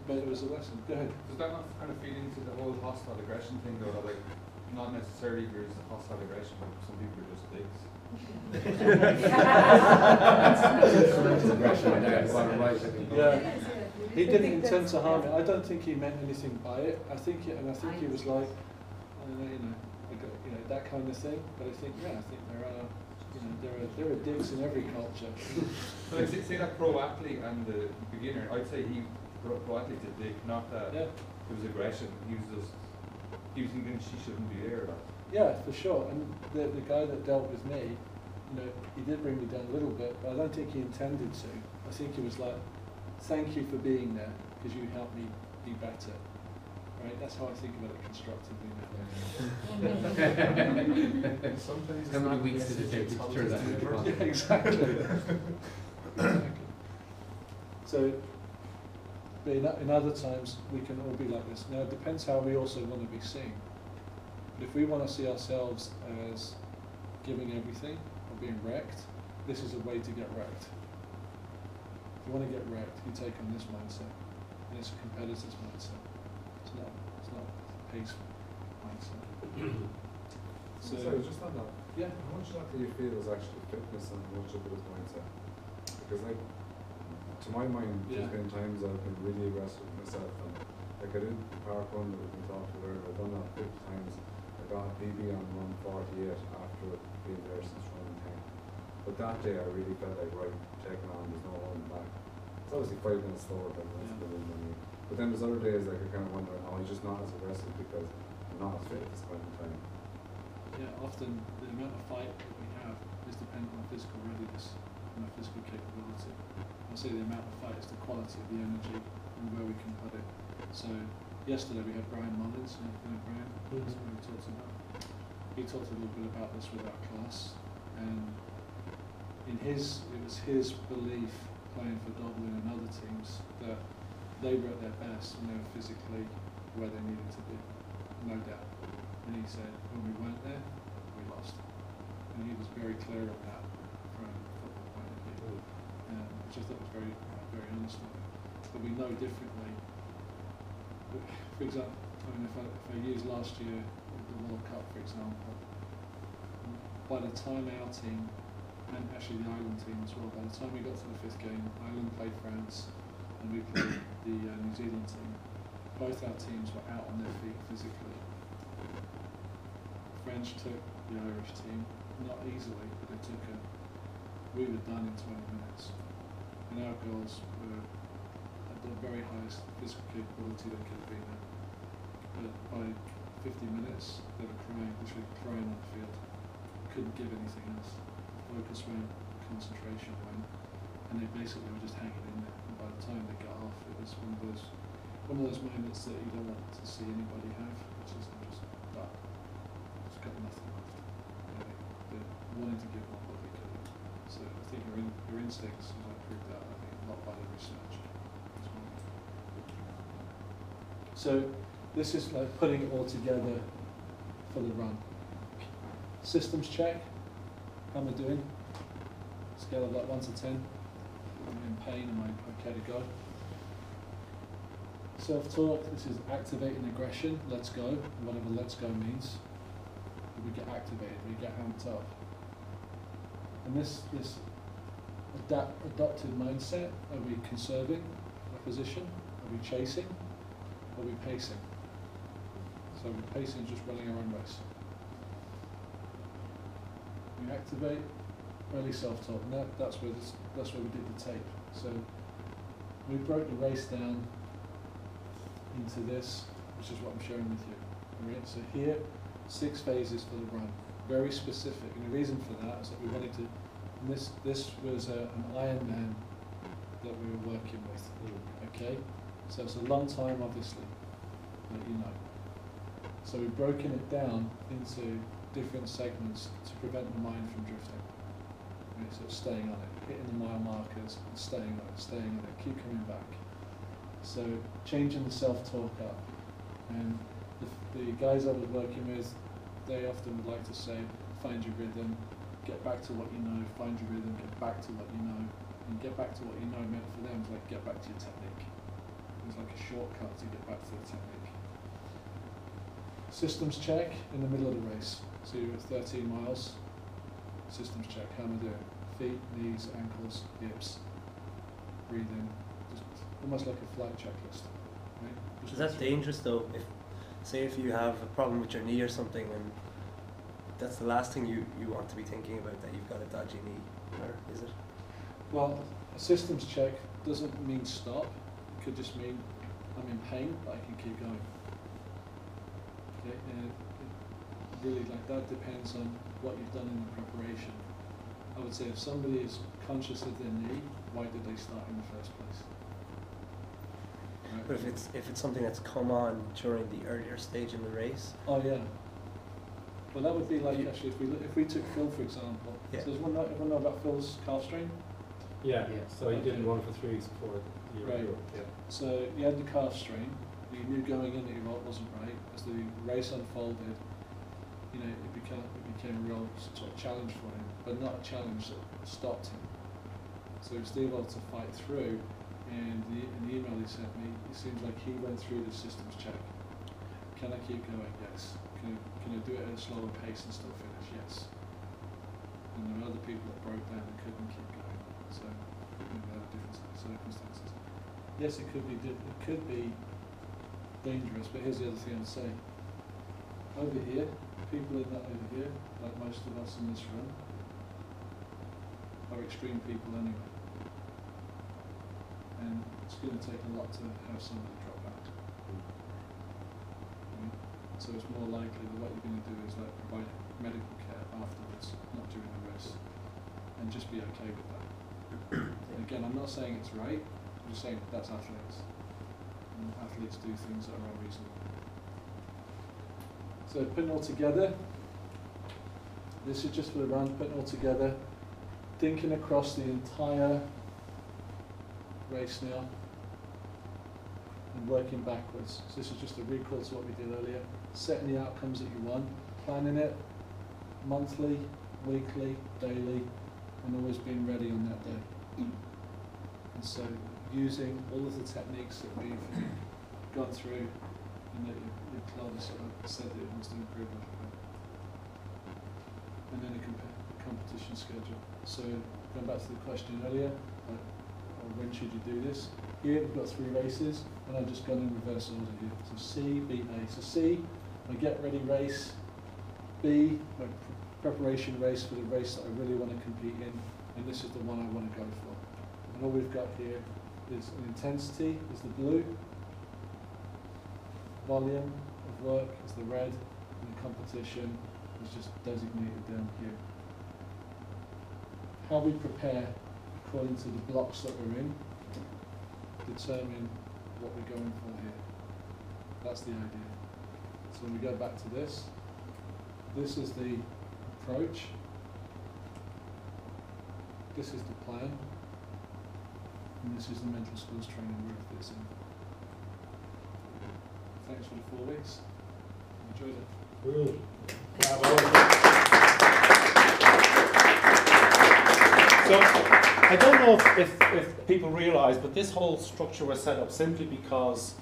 But it was a lesson. Go ahead. Does that not kind of feed into the whole hostile aggression thing though, that like, not necessarily there's hostile aggression, but some people are just dicks? Yeah. He didn't intend to harm it. I don't think he meant anything by it. I think he was like, that kind of thing. But I think there are dicks in every culture. So like, say that pro athlete and the beginner, I'd say pro athlete's a dick, not that it was aggression. He was thinking she shouldn't be there. Yeah, for sure. And the guy that dealt with me, he did bring me down a little bit, but I don't think he intended to. I think he was like, thank you for being there, because you helped me be better. Right? That's how I think about it constructively now. Sometimes how many weeks did it take to turn that into a Yeah, exactly. So, in other times, we can all be like this. Now, it depends how we also want to be seen. But if we want to see ourselves as giving everything or being wrecked, this is a way to get wrecked. If you want to get wrecked, you take on this mindset, and it's a competitor's mindset. It's not a peaceful mindset. So just on that, how much of that do you feel is actually fitness and how much of it is mindset? Because to my mind, there's been times I've been really aggressive with myself and I Like I did the park run that we've been talking about, I've done that 50 times. I got a PB on run 48 after being there since running 10. But that day I really felt like, right, taking on, there's no holding back. It's obviously 5 minutes slower than the rest of the room than me. But then there's other days like I kind of wonder, oh, he's just not as aggressive because I'm not as fit at this point in time. Yeah, often the amount of fight that we have is dependent on physical readiness and our physical capability. I'll say the amount of fight is the quality of the energy and where we can put it. So yesterday we had Brian Mullins, you know Brian, that's what we talked about. He talked a little bit about this with our class, and it was his belief playing for Dublin and other teams that they were at their best when they were physically where they needed to be, no doubt. And he said, when we weren't there, we lost. And he was very clear on that from a football point of view, which I thought was very, very honest of him. But we know differently. For example, I mean, if I use last year, the World Cup, for example, by the time our team, and actually the Ireland team as well, by the time we got to the 5th game, Ireland played France, and we played the New Zealand team. Both our teams were out on their feet physically. French took the Irish team, not easily, but they took it. We were done in 20 minutes. And our girls were at the very highest physical capability they could have been at. But by 50 minutes, they were crying, literally crying on the field. Couldn't give anything else. Focus went, concentration went, and they basically were just hanging in there. And by the time they got off, it was one of those moments that you don't want to see anybody have, which is just that. It's got nothing left. You know, they're wanting to give up what they could. So I think your instincts, as I proved that, I think a lot by the research as well. So this is like putting it all together for the run. Systems check. How am I doing? Scale of like 1 to 10. I'm in pain, am I okay to go? Self-talk, this is activating aggression, let's go, whatever let's go means. We get activated, we get amped up. And this adopted mindset, are we conserving our position? Are we chasing? Are we pacing? So we're pacing, just running our own race. We activate early self-talk, and that's where we did the tape. So we broke the race down into this, which is what I'm sharing with you. Right? So here, 6 phases for the run, very specific. And the reason for that is that we wanted to. And this was an Ironman that we were working with. Okay, so it's a long time, obviously, that you know. So we've broken it down into different segments to prevent the mind from drifting. Right, so it's staying on it, hitting the mile markers, and staying on it, keep coming back. So changing the self-talk up. And the guys I was working with, they often would like to say, find your rhythm, get back to what you know, find your rhythm, get back to what you know. And get back to what you know meant for them is like get back to your technique. It was like a shortcut to get back to the technique. Systems check in the middle of the race. So you're at 13 miles, systems check, how am I doing? Feet, knees, ankles, hips, breathing, just almost like a flight checklist. Right? Is that dangerous though? If you have a problem with your knee or something, and that's the last thing you want to be thinking about, that you've got a dodgy knee, or is it? Well, a systems check doesn't mean stop. It could just mean I'm in pain, but I can keep going. Okay, and really, like, that depends on what you've done in the preparation. I would say if somebody is conscious of their knee, why did they start in the first place? Right. But if it's something that's come on during the earlier stage in the race. Oh yeah. Well, that would be like actually if we took Phil for example. Yeah. So does everyone know about Phil's calf strain? Yeah. Yeah. So he didn't run for 3 weeks before the year. Right. Yeah. So he had the calf strain. He knew going in that he wasn't right. As the race unfolded, you know, it became a real sort of challenge for him, but not a challenge that stopped him. So he was still able to fight through. And in the email he sent me, it seems like he went through the systems check. Can I keep going? Yes. Can I do it at a slower pace and still finish? Yes. And there were other people that broke down and couldn't keep going. So maybe they had different circumstances. Yes, it could be dangerous, but here's the other thing I'd say. Over here, people in that over here, like most of us in this room, are extreme people anyway. And it's going to take a lot to have somebody drop out. Okay? So it's more likely that what you're going to do is like provide medical care afterwards, not during the race, and just be okay with that. And again, I'm not saying it's right, I'm just saying that's athletics. And athletes do things that are unreasonable. So putting it all together, this is just for the run, putting it all together, thinking across the entire race now, and working backwards. So this is just a recall to what we did earlier, setting the outcomes that you want, planning it monthly, weekly, daily, and always being ready on that day. And so using all of the techniques that we've gone through and that your club has sort of said that it wants to improve a little bit. And then a competition schedule. So going back to the question earlier, when should you do this? Here we've got 3 races, and I've just gone in reverse order here. So C, B, A. So C, my get ready race. B, my preparation race for the race that I really want to compete in, and this is the one I want to go for. And all we've got here is an intensity, is the blue, volume of work is the red, and the competition is just designated down here. How we prepare according to the blocks that we're in determine what we're going for here. That's the idea. So when we go back to this is the approach, this is the plan, and this is the mental skills training where it fits in. Thanks for the 4 weeks. Enjoyed it. Brilliant. So, I don't know if people realise, but this whole structure was set up simply because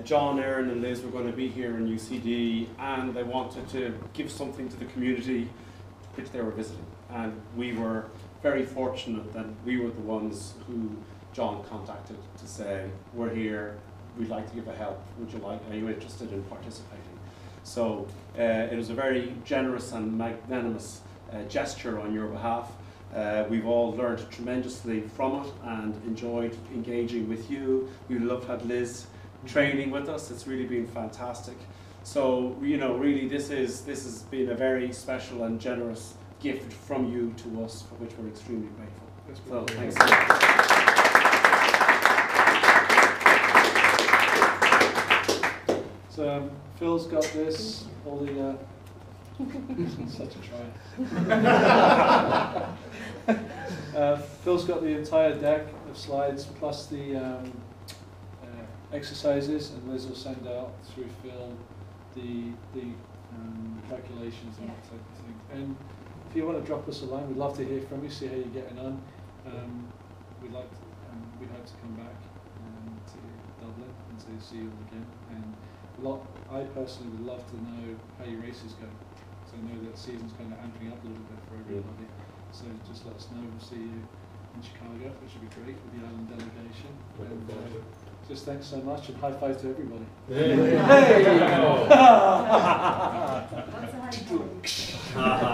John, Erin and Liz were going to be here in UCD, and they wanted to give something to the community which they were visiting. And we were very fortunate that we were the ones who John contacted to say, we're here, we'd like to give a help, are you interested in participating? So it was a very generous and magnanimous gesture on your behalf. We've all learned tremendously from it and enjoyed engaging with you. We love to have Liz training with us. It's really been fantastic. So, you know, really this has been a very special and generous gift from you to us, for which we're extremely grateful. So, thanks so much. So Phil's got this, all the such a try. Phil's got the entire deck of slides plus the exercises, and Liz will send out through Phil the calculations and that type of thing. And if you want to drop us a line, we'd love to hear from you, see how you're getting on. We'd hope to come back to Dublin and to see you all again. And I personally would love to know how your races go. So I know that season's kind of amping up a little bit for everybody. So just let us know. We'll see you in Chicago, which would be great with the island delegation. And, just thanks so much, and high five to everybody. Hey! That's a high five.